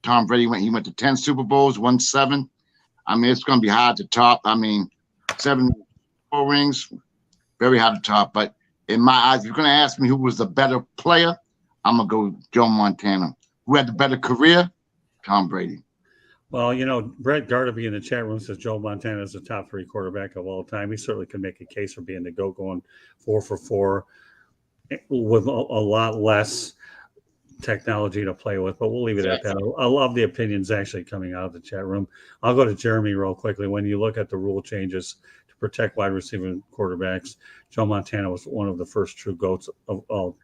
Tom Brady went to 10 Super Bowls, won 7. I mean, it's going to be hard to top. I mean, 7 rings, very hard to top. But in my eyes, if you're going to ask me who was the better player, I'm going to go Joe Montana. Who had the better career? Tom Brady. Well, Brett Gardaby in the chat room says Joe Montana is the top 3 quarterback of all time. He certainly could make a case for being the GOAT, going 4 for 4 with a lot less technology to play with, but we'll leave it at that. I love the opinions actually coming out of the chat room. I'll go to Jeremy real quickly. When you look at the rule changes to protect wide receiving quarterbacks. Joe Montana was one of the first true GOATs of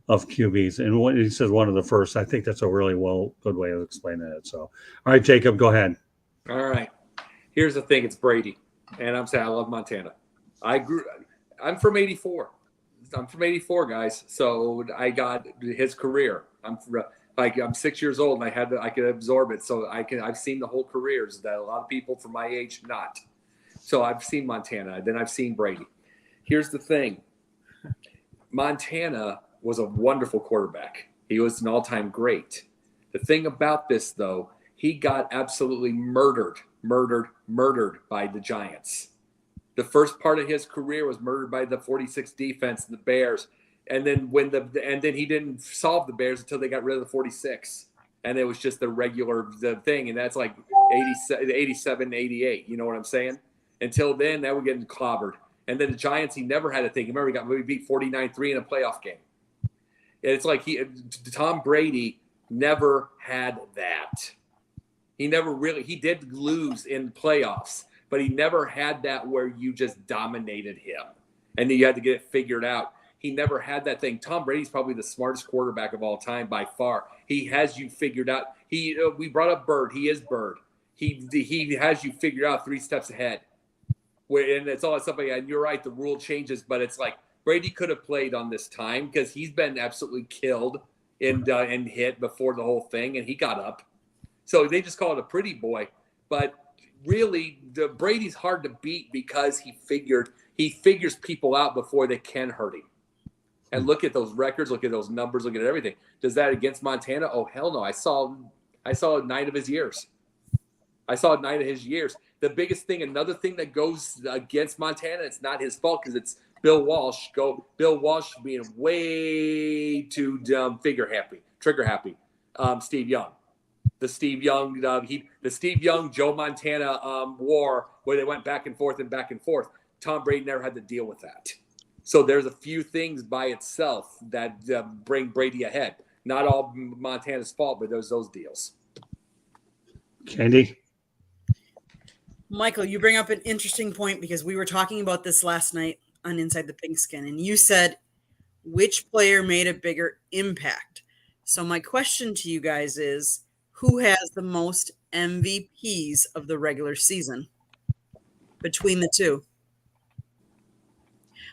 QBs. And when he says one of the first, I think that's a really good way of explaining it. So, all right, Jacob, go ahead. All right. Here's the thing. It's Brady. And I'm saying I love Montana. I'm from 84. I'm from 84, guys. So I got his career. I'm 6 years old and I could absorb it. So I've seen the whole careers that a lot of people from my age not. So I've seen Montana, then I've seen Brady. Here's the thing. Montana was a wonderful quarterback. He was an all-time great. The thing about this, though, he got absolutely murdered by the Giants. The first part of his career was murdered by the 46 defense, the Bears. And then he didn't solve the Bears until they got rid of the 46. And it was just the thing. And that's like 87, 88. You know what I'm saying? Until then, they were getting clobbered. And then the Giants, he never had a thing. Remember, we beat 49-3 in a playoff game. And it's like Tom Brady never had that. He did lose in playoffs, but he never had that where you just dominated him and you had to get it figured out. He never had that thing. Tom Brady's probably the smartest quarterback of all time by far. He has you figured out. We brought up Bird. He is Bird. He has you figured out 3 steps ahead. And it's all that stuff like that. And you're right, the rule changes, but it's like Brady could have played on this time because he's been absolutely killed and hit before the whole thing, and he got up. So they just call it a pretty boy. But really, Brady's hard to beat because he figures people out before they can hurt him. And look at those records, look at those numbers, look at everything. Does that against Montana? Oh, hell no. I saw 9 of his years. The biggest thing, another thing that goes against Montana, it's not his fault because it's Bill Walsh. Bill Walsh being way too trigger happy. Steve Young. The Steve Young, Joe Montana war where they went back and forth. Tom Brady never had to deal with that. So there's a few things by itself that bring Brady ahead. Not all Montana's fault, but there's those deals. Candy? Michael, you bring up an interesting point because we were talking about this last night on Inside the Pigskin, and you said which player made a bigger impact. So my question to you guys is, who has the most MVPs of the regular season between the two?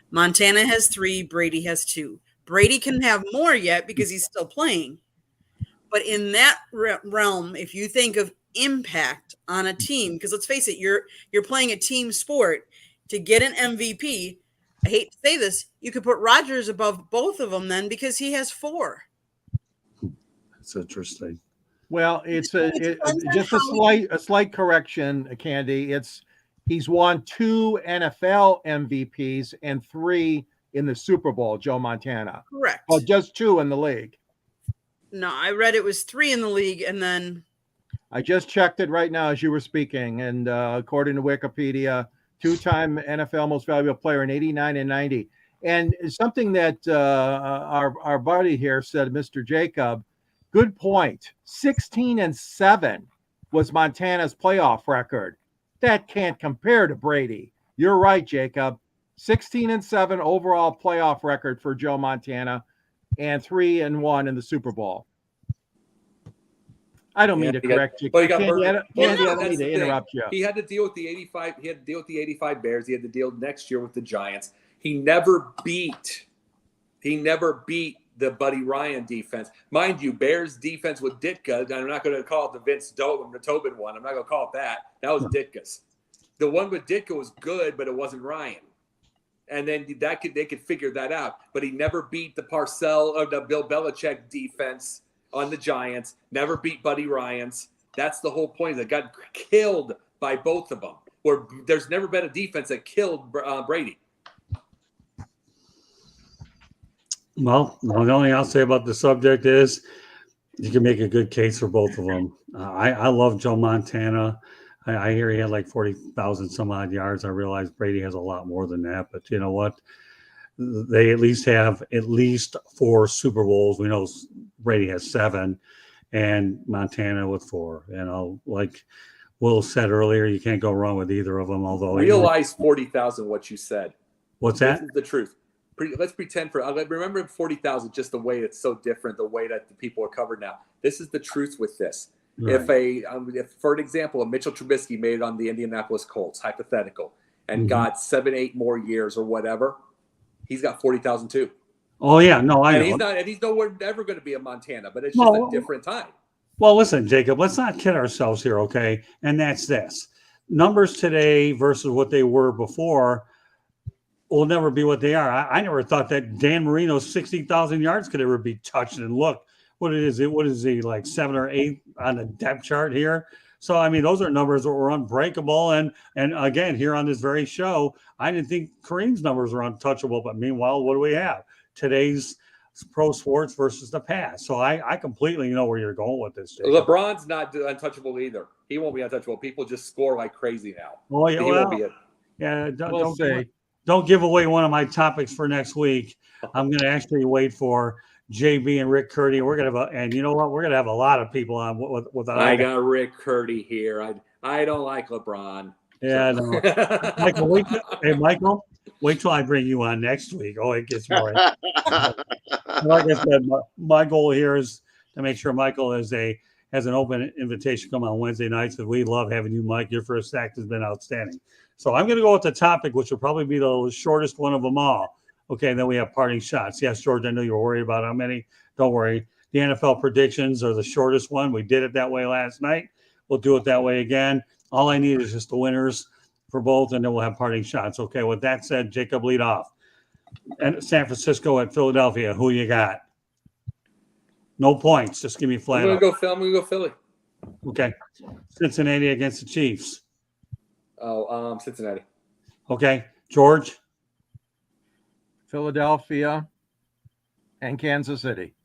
Montana has 3, Brady has 2. Brady can have more yet because he's still playing. But in that realm, if you think of impact on a team, because let's face it, you're playing a team sport, to get an MVP, I hate to say this, you could put Rodgers above both of them then because he has 4. That's interesting. Well, it's just a slight correction, Candy. He's won 2 NFL MVPs and 3 in the Super Bowl, Joe Montana. Correct. Well, just 2 in the league. No, I read it was 3 in the league, and then I just checked it right now as you were speaking, and according to Wikipedia, 2-time NFL Most Valuable Player in 89 and 90. And something that our buddy here said, Mr. Jacob, good point. 16-7 was Montana's playoff record. That can't compare to Brady. You're right, Jacob. 16-7 overall playoff record for Joe Montana, and 3-1 in the Super Bowl. I don't mean to correct you. But he got Candy, I Candy, don't mean to interrupt you. He had to deal with the 85. He had to deal with the 85 Bears. He had to deal next year with the Giants. He never beat the Buddy Ryan defense. Mind you, Bears defense with Ditka, I'm not going to call it the Vince Tobin one. I'm not going to call it that. That was Ditka's. The one with Ditka was good, but it wasn't Ryan. And then they could figure that out. But he never beat the Parcells or the Bill Belichick defense on the Giants. Never beat Buddy Ryan's. That's the whole point. They got killed by both of them. Where there's never been a defense that killed Brady. Well, the only thing I'll say about the subject is you can make a good case for both of them. I love Joe Montana. I hear he had like 40,000 some odd yards. I realize Brady has a lot more than that, but you know what? They at least have 4 Super Bowls. We know Brady has 7 and Montana with 4. You know, like Will said earlier, you can't go wrong with either of them. Although Realize 40,000 what you said. what's that? This is the truth. Let's pretend remember 40,000, just the way it's so different, the way that the people are covered now. This is the truth with this. Right. If for an example, a Mitchell Trubisky made it on the Indianapolis Colts, hypothetical, and got 7-8 more years or whatever, he's got 40,000 too. Oh yeah, no, I know. He's nowhere ever going to be a Montana, but it's just a different time. Well, listen, Jacob, let's not kid ourselves here, okay? And that's this. Numbers today versus what they were before will never be what they are. I never thought that Dan Marino's 60,000 yards could ever be touched. And look, what is he, like 7 or 8 on the depth chart here? So, I mean, those are numbers that were unbreakable. And again, here on this very show, I didn't think Kareem's numbers were untouchable. But meanwhile, what do we have? Today's pro sports versus the past. So I completely know where you're going with this, Jacob. LeBron's not untouchable either. He won't be untouchable. People just score like crazy now. Oh, yeah, He won't be don't give away one of my topics for next week. I'm going to actually wait for JB and Rick Curdy. We're going to have and you know what? We're going to have a lot of people on with I got Rick Curdy here. I don't like LeBron. Yeah, no. Michael, wait till I bring you on next week. Oh, it gets more. Like I said, my goal here is to make sure Michael has an open invitation to come on Wednesday nights, because we love having you, Mike. Your first act has been outstanding. So I'm going to go with the topic, which will probably be the shortest one of them all. Okay, then we have parting shots. Yes, George, I know you were worried about how many. Don't worry. The NFL predictions are the shortest one. We did it that way last night. We'll do it that way again. All I need is just the winners for both, and then we'll have parting shots. Okay, with that said, Jacob, lead off. And San Francisco at Philadelphia. Who you got? No points. Just give me flat. I'm going to go Philly. Okay. Cincinnati against the Chiefs. Cincinnati. Okay. George? Philadelphia and Kansas City.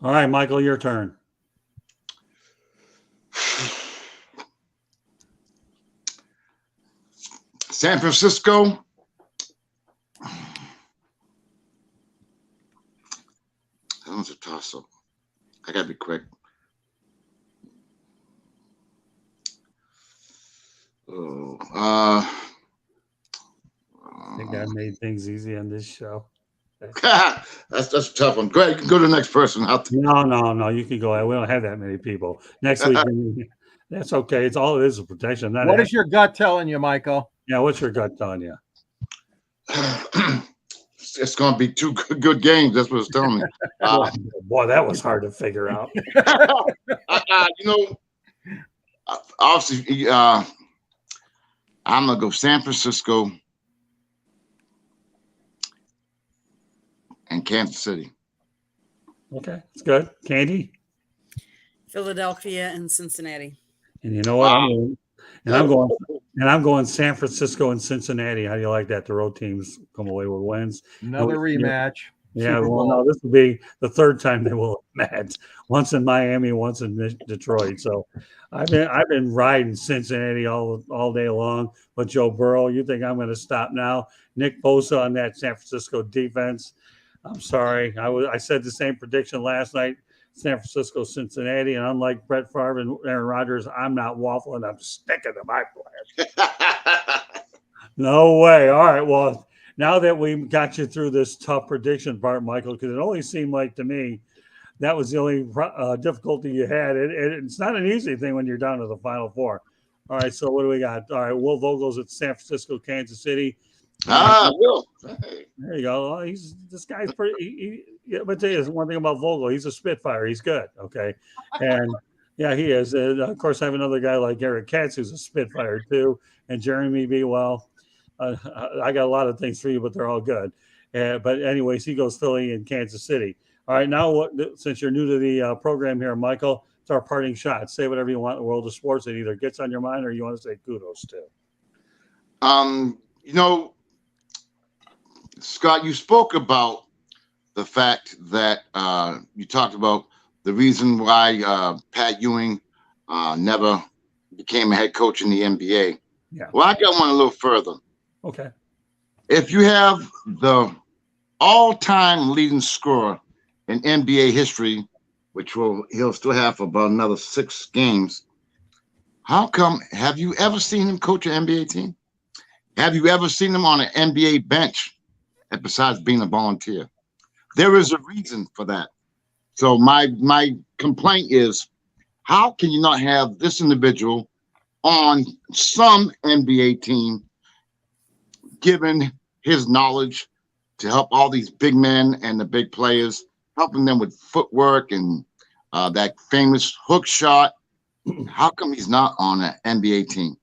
All right, Michael, your turn. San Francisco. That was a toss-up. I got to be quick. I think I made things easy on this show. That's a tough one. Go ahead. You can go to the next person. No. You can go. We don't have that many people. Next week, that's okay. It's all it is protection. What is your gut telling you, Michael? Yeah, what's your gut telling you? It's going to be 2 good games. That's what it's telling me. Boy, that was hard to figure out. Obviously, I'm going to go San Francisco and Kansas City. Okay, that's good. Candy? Philadelphia and Cincinnati. And you know what? I'm going San Francisco and Cincinnati. How do you like that? The road teams come away with wins. Another rematch. Yeah, well, no, this will be the third time they will match. Once in Miami, once in Detroit. So I've been riding Cincinnati all day long. But Joe Burrow, you think I'm going to stop now? Nick Bosa on that San Francisco defense. I'm sorry. I said the same prediction last night. San Francisco, Cincinnati, and unlike Brett Favre and Aaron Rodgers, I'm not waffling. I'm sticking to my plan. No way. All right. Well, now that we got you through this tough prediction part, Michael, because it only seemed like to me that was the only difficulty you had. It's not an easy thing when you're down to the Final Four. All right. So what do we got? All right. Will Vogel's at San Francisco, Kansas City. Will. There you go. This guy's pretty. But tell you one thing about Vogel, he's a Spitfire. He's good. Okay, and yeah, he is. And of course, I have another guy like Eric Katz who's a Spitfire too, and Jeremy B. Well, I got a lot of things for you, but they're all good. But anyways, he goes Philly and Kansas City. All right, now since you're new to the program here, Michael, it's our parting shot. Say whatever you want in the world of sports that either gets on your mind or you want to say kudos to. Scott, you spoke about the fact that you talked about the reason why Pat Ewing never became a head coach in the NBA. Yeah. Well, I got one a little further. Okay. If you have the all-time leading scorer in NBA history, which he'll still have for about another 6 games, How come? Have you ever seen him coach an NBA team? Have you ever seen him on an NBA bench? And besides being a volunteer, there is a reason for that. So my complaint is, how can you not have this individual on some NBA team, given his knowledge to help all these big men and the big players, helping them with footwork and that famous hook shot? How come he's not on an NBA team?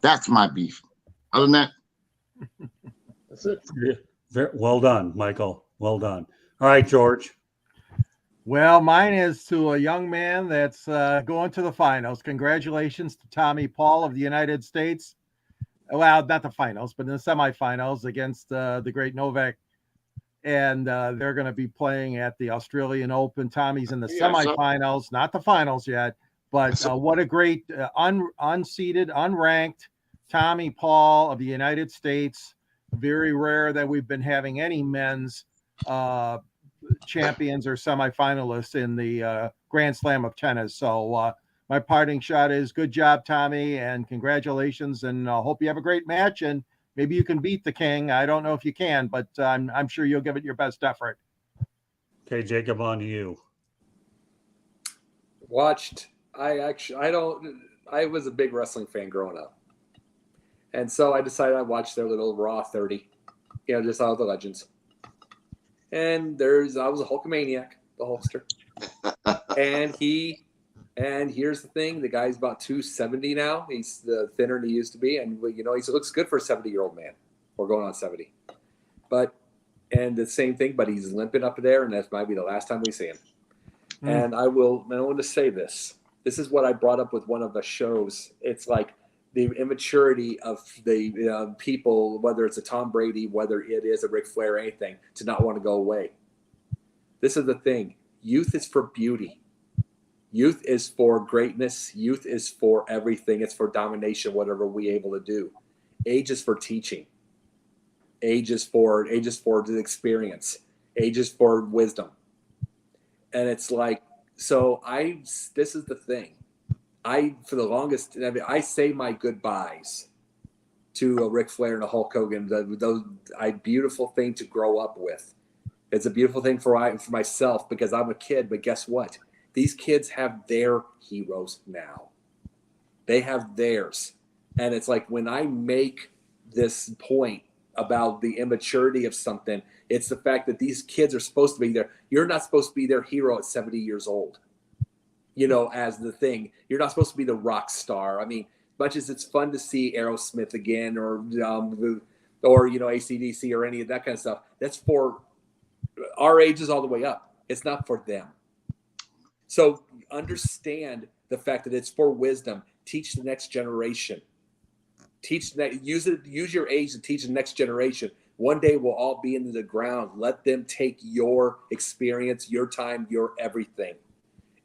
That's my beef. Other than that, that's it. Very well done, Michael. Well done. All right, George. Well, mine is to a young man that's going to the finals. Congratulations to Tommy Paul of the United States. Well, not the finals, but in the semifinals against the great Novak. And they're going to be playing at the Australian Open. Tommy's in the semifinals, not the finals yet. But what a great unseeded, unranked Tommy Paul of the United States. Very rare that we've been having any men's champions or semifinalists in the Grand Slam of tennis. So my parting shot is good job, Tommy, and congratulations. And I hope you have a great match. And maybe you can beat the king. I don't know if you can, but I'm sure you'll give it your best effort. Okay, Jacob, on to you. I was a big wrestling fan growing up. And so I decided I'd watch their little Raw 30, just all the legends. And I was a Hulkamaniac, the Hulkster. and here's the thing, the guy's about 270 now. He's thinner than he used to be. And, he looks good for a 70-year-old man. Or going on 70. And the same thing, but he's limping up there, and that might be the last time we see him. And I want to say this. This is what I brought up with one of the shows. It's like the immaturity of the people, whether it's a Tom Brady, whether it is a Ric Flair or anything, to not want to go away. This is the thing. Youth is for beauty. Youth is for greatness. Youth is for everything. It's for domination, whatever we're able to do. Age is for teaching. Age is for the experience. Age is for wisdom. And it's like, this is the thing. For the longest, I say my goodbyes to a Ric Flair and a Hulk Hogan. Those beautiful thing to grow up with. It's a beautiful thing for myself because I'm a kid. But guess what? These kids have their heroes now. They have theirs, and it's like when I make this point about the immaturity of something, it's the fact that these kids are supposed to be there. You're not supposed to be their hero at 70 years old. As the thing, you're not supposed to be the rock star. I mean, much as it's fun to see Aerosmith again or AC/DC or any of that kind of stuff, that's for our ages all the way up. It's not for them. So understand the fact that it's for wisdom. Teach the next generation. Use your age to teach the next generation. One day we'll all be into the ground. Let them take your experience, your time, your everything.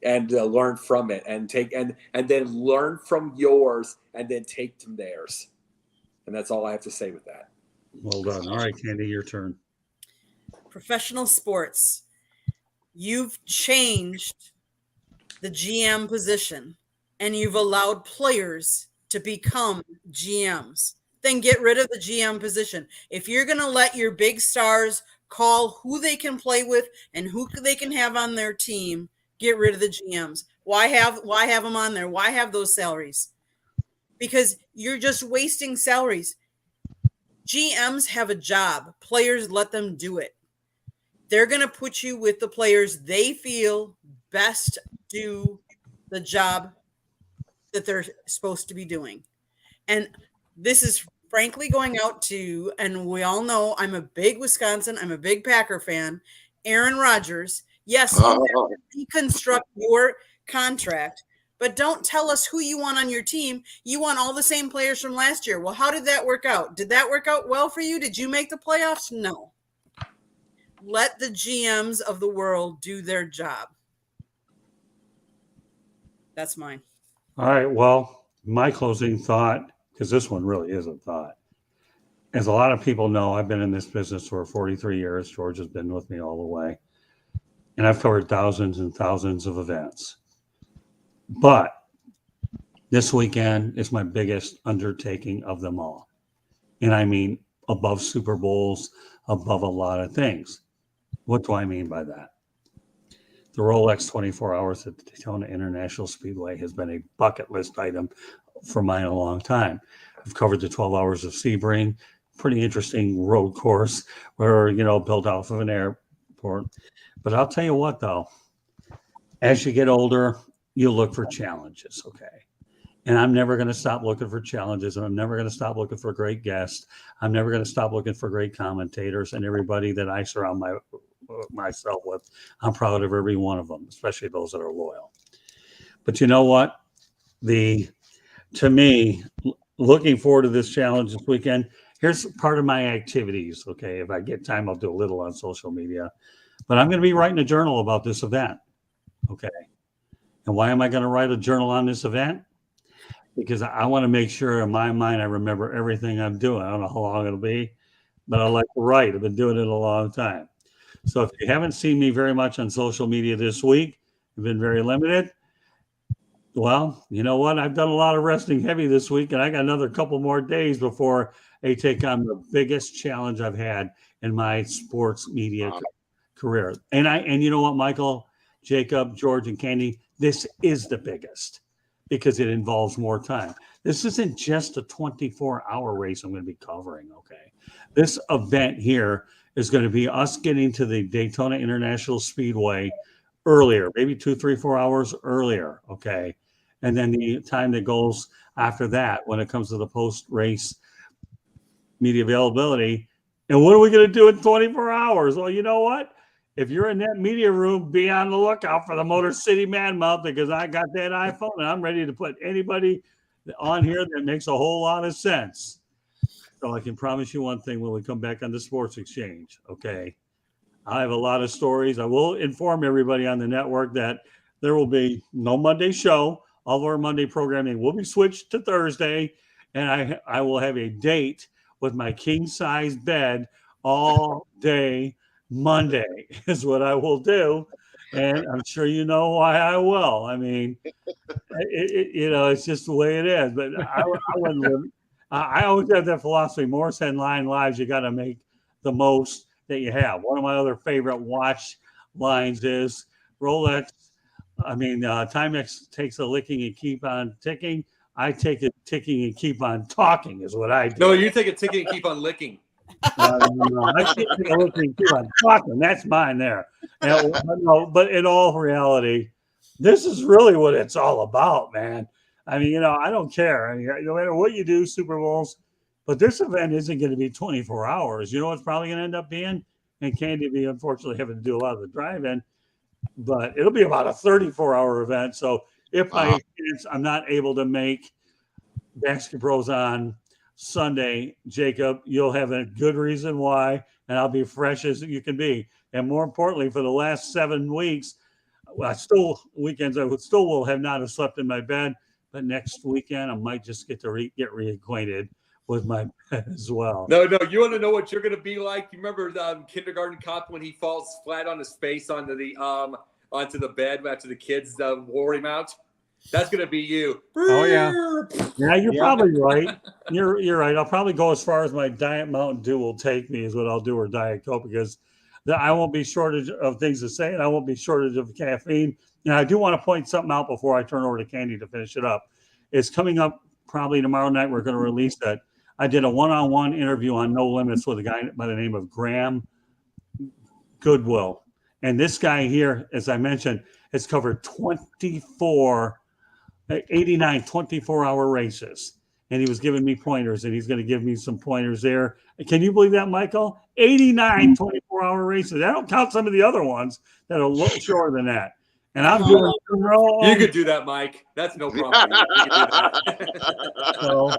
And learn from it, and then learn from yours, and then take to theirs. And that's all I have to say with that. Well done. All right, Candy, your turn. Professional sports. You've changed the GM position, and you've allowed players to become GMs. Then get rid of the GM position. If you're going to let your big stars call who they can play with and who they can have on their team, get rid of the GMs. Why have them on there? Why have those salaries? Because you're just wasting salaries. GMs have a job. Players, let them do it. They're going to put you with the players they feel best do the job that they're supposed to be doing. And this is frankly going out to, and we all know I'm a big Wisconsin, I'm a big Packer fan, Aaron Rodgers. Yes, you deconstruct your contract, but don't tell us who you want on your team. You want all the same players from last year. Well, how did that work out? Did that work out well for you? Did you make the playoffs? No. Let the GMs of the world do their job. That's mine. All right. Well, my closing thought, because this one really is a thought. As a lot of people know, I've been in this business for 43 years. George has been with me all the way. And I've covered thousands and thousands of events. But This weekend is my biggest undertaking of them all. And I mean above Super Bowls, above a lot of things. What do I mean by that? The Rolex 24 Hours at the Daytona International Speedway has been a bucket list item for mine a long time. I've covered the 12 Hours of Sebring, pretty interesting road course where, built off of an airport. But I'll tell you what, though, as you get older, you look for challenges, okay? And I'm never going to stop looking for challenges, and I'm never going to stop looking for great guests. I'm never going to stop looking for great commentators and everybody that I surround myself with. I'm proud of every one of them, especially those that are loyal. But you know what? To me, looking forward to this challenge this weekend, here's part of my activities, okay? If I get time, I'll do a little on social media. But I'm going to be writing a journal about this event, okay? And why am I going to write a journal on this event? Because I want to make sure in my mind I remember everything I'm doing. I don't know how long it'll be, but I like to write. I've been doing it a long time. So if you haven't seen me very much on social media this week, I've been very limited. Well, you know what? I've done a lot of resting heavy this week, and I got another couple more days before I take on the biggest challenge I've had in my sports media career. And you know what, Michael, Jacob, George, and Candy, this is the biggest, because it involves more time. This isn't just a 24-hour race I'm going to be covering, okay? This event here is going to be us getting to the Daytona International Speedway earlier, maybe 2, 3, 4 hours earlier, okay? And then the time that goes after that when it comes to the post-race media availability. And what are we going to do in 24 hours? Well, you know what? If you're in that media room, be on the lookout for the Motor City Man Mouth, because I got that iPhone and I'm ready to put anybody on here that makes a whole lot of sense. So I can promise you one thing when we come back on the Sports Exchange, okay? I have a lot of stories. I will inform everybody on the network that there will be no Monday show. All of our Monday programming will be switched to Thursday, and I will have a date with my king-size bed all day Monday is what I will do. And I'm sure you know why I will. I mean, it's just the way it is. But I wouldn't live. I always have that philosophy: Morse and line lives, you got to make the most that you have. One of my other favorite watch lines is Rolex. Timex takes a licking and keep on ticking. I take a ticking and keep on talking is what I do. No, you take a ticking and keep on licking. No. I take a licking and keep on talking. That's mine there. But in all reality, this is really what it's all about, man. I mean, I don't care. I mean, no matter what you do, Super Bowls, but this event isn't going to be 24 hours. You know what's probably going to end up being? And Candy be unfortunately having to do a lot of the drive-in, but it'll be about a 34-hour event. So if by chance I'm not able to make Basket Bros on Sunday, Jacob, you'll have a good reason why, and I'll be fresh as you can be. And more importantly, for the last 7 weeks, I still will have not have slept in my bed, but next weekend I might just get to get reacquainted with my bed as well. No, you want to know what you're going to be like? You remember Kindergarten Cop when he falls flat on his face onto the bed after the kids wore him out? That's going to be you. Oh, yeah. Yeah, you're probably right. You're right. I'll probably go as far as my Diet Mountain Dew will take me is what I'll do, or Diet Coke, because I won't be shortage of things to say, and I won't be shortage of caffeine. And I do want to point something out before I turn over to Candy to finish it up. It's coming up probably tomorrow night. We're going to release that. I did a one-on-one interview on No Limits with a guy by the name of Graham Goodwill. And this guy here, as I mentioned, has covered 89 24-hour races. And he was giving me pointers, and he's going to give me some pointers there. Can you believe that, Michael? 89 24-hour races. I don't count some of the other ones that are a little shorter than that. And I'm doing You could do that, Mike. That's no problem. You could do that. So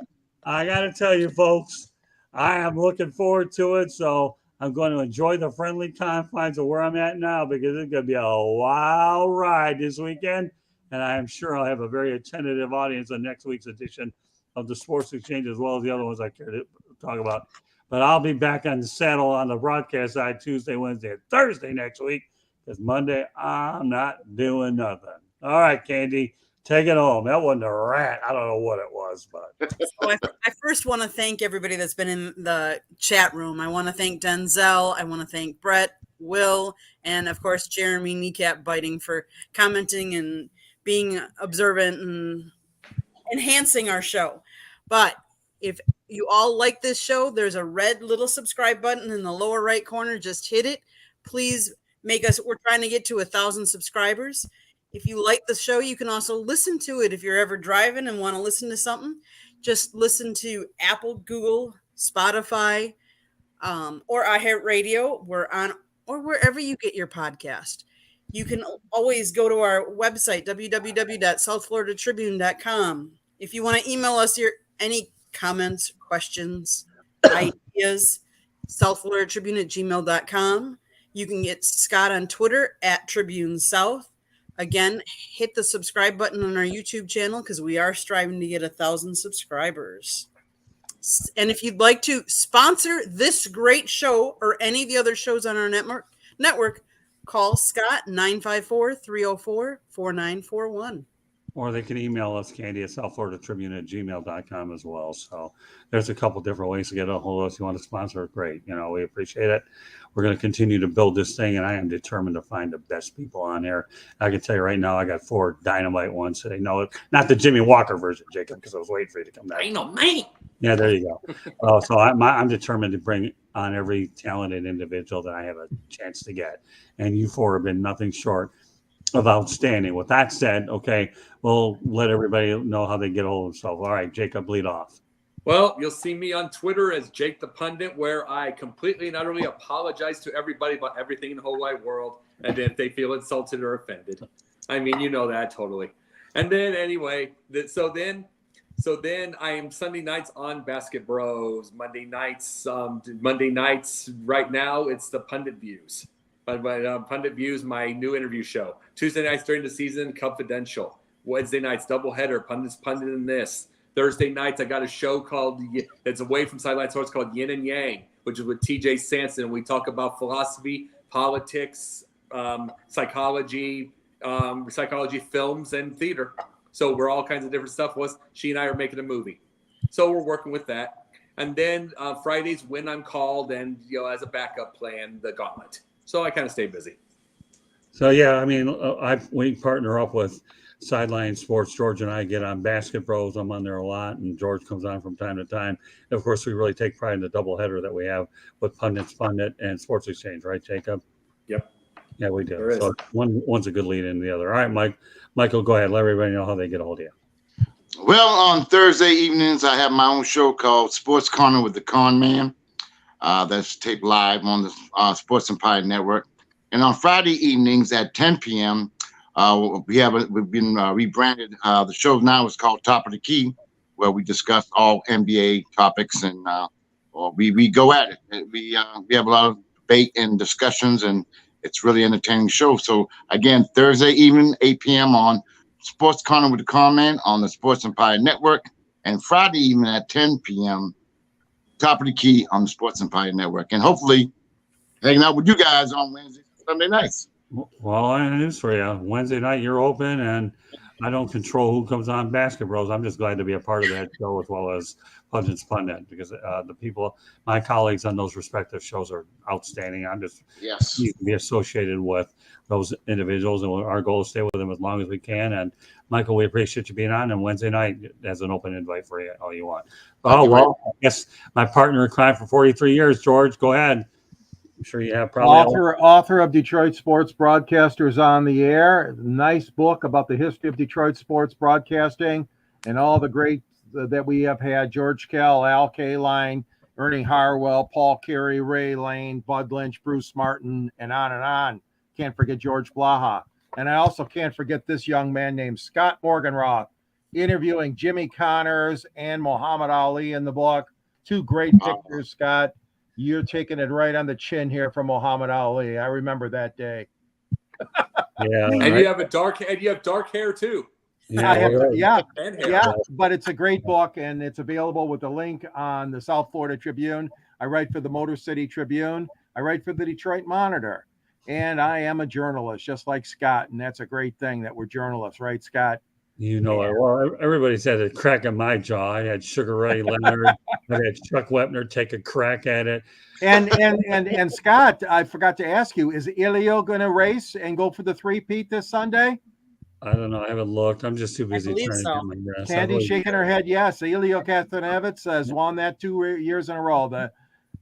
I got to tell you, folks, I am looking forward to it. So I'm going to enjoy the friendly confines of where I'm at now, because it's going to be a wild ride this weekend. And I am sure I'll have a very attentive audience on next week's edition of the Sports Exchange, as well as the other ones I care to talk about. But I'll be back on the saddle on the broadcast side Tuesday, Wednesday, and Thursday next week, because Monday I'm not doing nothing. All right, Candy, Take it home. That wasn't a rat. I don't know what it was, but So I first want to thank everybody that's been in the chat room. I want to thank Denzel. I want to thank Brett, Will, and of course Jeremy Kneecap Biting for commenting and being observant and enhancing our show. But if you all like this show, there's a red little subscribe button in the lower right corner. Just hit it. Please make us. We're trying to get to 1,000 subscribers. If you like the show, you can also listen to it. If you're ever driving and want to listen to something, just listen to Apple, Google, Spotify, or iHeartRadio. We're on, or wherever you get your podcast. You can always go to our website, www.southfloridatribune.com. If you want to email us your any comments, questions, ideas, southfloridatribune@gmail.com. You can get Scott on Twitter @TribuneSouth. Again, hit the subscribe button on our YouTube channel because we are striving to get 1,000 subscribers. And if you'd like to sponsor this great show or any of the other shows on our network, call Scott 954-304-4941. or they can email us, Candy, at southfloridatribune@gmail.com as well. So there's a couple different ways to get a hold of us. You want to sponsor, great. We appreciate it. We're going to continue to build this thing, and I am determined to find the best people on there. I can tell you right now, I got 4 dynamite ones today. No, not the Jimmy Walker version, Jacob, because I was waiting for you to come back. Dynamite. Yeah, there you go. So I'm determined to bring on every talented individual that I have a chance to get. And you 4 have been nothing short of outstanding. With that said, okay, we'll let everybody know how they get a hold of themselves. All right, Jacob, lead off. Well, you'll see me on Twitter as Jake the Pundit, where I completely and utterly apologize to everybody about everything in the whole wide world, and if they feel insulted or offended. I mean, you know that totally. And then anyway, so then I am Sunday nights on Basket Bros. Monday nights right now it's the Pundit Views. Pundit Views, my new interview show. Tuesday nights during the season, Confidential. Wednesday nights, doubleheader, Pundits Pundit in this. Thursday nights, I got a show called that's away from Sideline Sports called Yin and Yang, which is with TJ Sanson. We talk about philosophy, politics, psychology, films, and theater. So we're all kinds of different stuff. She and I are making a movie, so we're working with that. And then Fridays when I'm called, and as a backup plan, the Gauntlet. So I kind of stay busy. So yeah, I mean, we partner up with Sideline Sports. George and I get on Basket Bros. I'm on there a lot, and George comes on from time to time. And of course, we really take pride in the doubleheader that we have with Pundits Pundit and Sports Exchange, right, Jacob? Yep. Yeah, we do. So one's a good lead in the other. All right, Michael, go ahead. Let everybody know how they get a hold of you. Well, on Thursday evenings, I have my own show called Sports Corner with the Con Man. That's taped live on the Sports Empire Network. And on Friday evenings at 10 p.m., we've been rebranded. The show now is called Top of the Key, where we discuss all NBA topics, and we go at it. We have a lot of debate and discussions, and it's really entertaining show. So again, Thursday evening, 8 p.m. on Sports Corner with the Con Man on the Sports Empire Network, and Friday evening at 10 p.m. Top of the Key on the Sports Empire Network, and hopefully hanging out with you guys on Wednesday, Sunday nights. Well, I have news for you. Wednesday night, you're open, and I don't control who comes on Basket Bros. I'm just glad to be a part of that show as well as Pundits Pundit, because the people, my colleagues on those respective shows are outstanding. I'm just pleased to be associated with those individuals, and our goal is to stay with them as long as we can. And Michael, we appreciate you being on, and Wednesday night as an open invite for you, all you want. Oh, well, I guess my partner in crime for 43 years, George, go ahead. I'm sure you have probably author of Detroit Sports Broadcasters on the Air. Nice book about the history of Detroit sports broadcasting and all the great that we have had: George Kell, Al Kaline, Ernie Harwell, Paul Carey, Ray Lane, Bud Lynch, Bruce Martin, and on and on. Can't forget George Blaha. And I also can't forget this young man named Scott Morganroth, interviewing Jimmy Connors and Muhammad Ali in the book. 2 great pictures, Scott. You're taking it right on the chin here from Muhammad Ali. I remember that day. Yeah, and you have dark hair too. Yeah, but it's a great book, and it's available with a link on the South Florida Tribune. I write for the Motor City Tribune. I write for the Detroit Monitor, and I am a journalist, just like Scott, and that's a great thing that we're journalists, right, Scott? You know it. Well, everybody's had a crack in my jaw. I had Sugar Ray Leonard. I had Chuck Wepner take a crack at it. And Scott, I forgot to ask you, is Elio going to race and go for the three-peat this Sunday? I don't know. I haven't looked. I'm just too busy believe trying so. to get my rest. Candy's shaking her head. Yes, Elio Castroneves has won that 2 years in a row.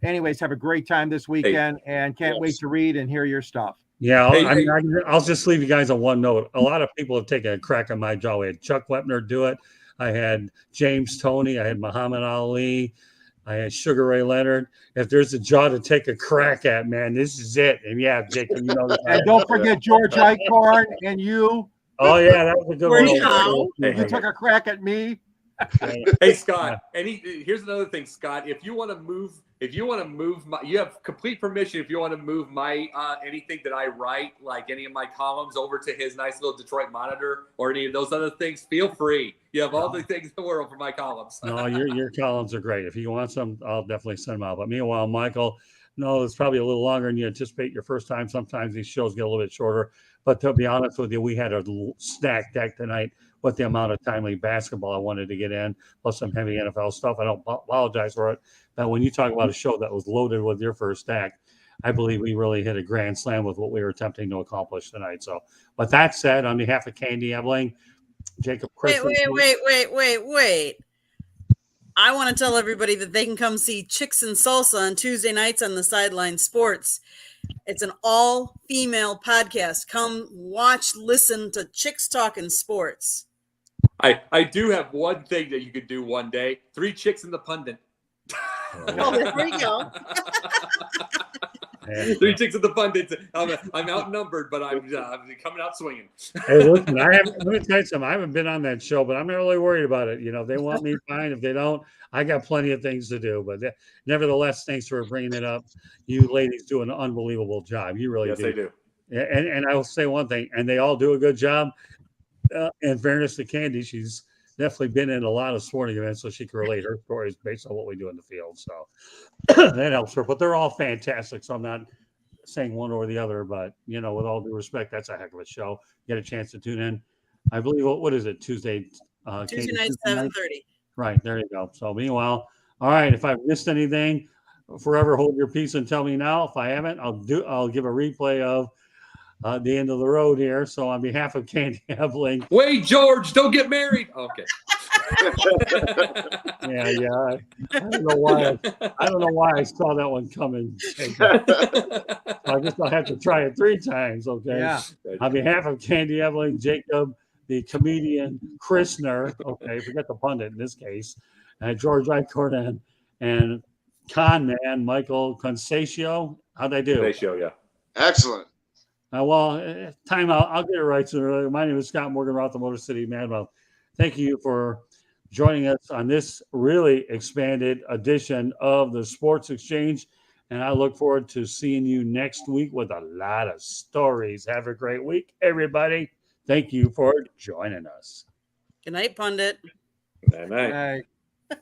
Anyways, have a great time this weekend and can't wait to read and hear your stuff. Yeah, Hey, I'll just leave you guys on one note. A lot of people have taken a crack on my jaw. We had Chuck Wepner do it. I had James Toney. I had Muhammad Ali. I had Sugar Ray Leonard. If there's a jaw to take a crack at, man, this is it. And yeah, Jacob, you know. And don't forget George Eichhorn and you. Oh yeah, that was a good one. You took a crack at me. Hey Scott, here's another thing, Scott. If you want to move, you have complete permission. If you want to move my anything that I write, like any of my columns, over to his nice little Detroit Monitor or any of those other things, feel free. You have all the things in the world for my columns. No, your columns are great. If you want some, I'll definitely send them out. But meanwhile, Michael, no, it's probably a little longer than you anticipate your first time. Sometimes these shows get a little bit shorter. But to be honest with you, we had a stacked deck tonight with the amount of timely basketball I wanted to get in, plus some heavy NFL stuff. I don't apologize for it. But when you talk about a show that was loaded with your first stack, I believe we really hit a grand slam with what we were attempting to accomplish tonight. So, but that said, on behalf of Candy Ebling, Jacob Chris. Wait. I want to tell everybody that they can come see Chicks and Salsa on Tuesday nights on the Sideline Sports. It's an all-female podcast. Come watch, listen to Chicks Talking Sports. I do have one thing that you could do one day. 3 Chicks in the Pundit. Oh, there we go. 3 Chicks in the Pundit. I'm outnumbered, but I'm coming out swinging. Hey, listen, let me tell you something. I haven't been on that show, but I'm not really worried about it. You know, if they want me, fine. If they don't, I got plenty of things to do. But nevertheless, thanks for bringing it up. You ladies do an unbelievable job. You really do. Yes, they do. And I will say one thing, and they all do a good job. In fairness to Candy, she's definitely been in a lot of sporting events, so she can relate her stories based on what we do in the field. So that helps her. But they're all fantastic. So I'm not saying one or the other, but with all due respect, that's a heck of a show. You get a chance to tune in. I believe what is it? Tuesday night, 7:30. Right, there you go. So meanwhile, all right, if I've missed anything, forever hold your peace and tell me now. If I haven't, I'll give a replay of the end of the road here. So on behalf of Candy Ebling. Wait, George, don't get married. Okay. Yeah. I don't know why I saw that one coming. I guess I'll have to try it 3 times. Okay. Yeah. On behalf of Candy Ebling, Jacob, the comedian Chrisner, okay, forget the pundit in this case, George Eichhorn and con man Michael Consatio. How'd I do? Consatio, yeah. Excellent. Time out. I'll get it right sooner or later. My name is Scott Morgan, Roth, the Motor City Madmouth. Thank you for joining us on this really expanded edition of the Sports Exchange. And I look forward to seeing you next week with a lot of stories. Have a great week, everybody. Thank you for joining us. Good night, pundit. Good night. Hey.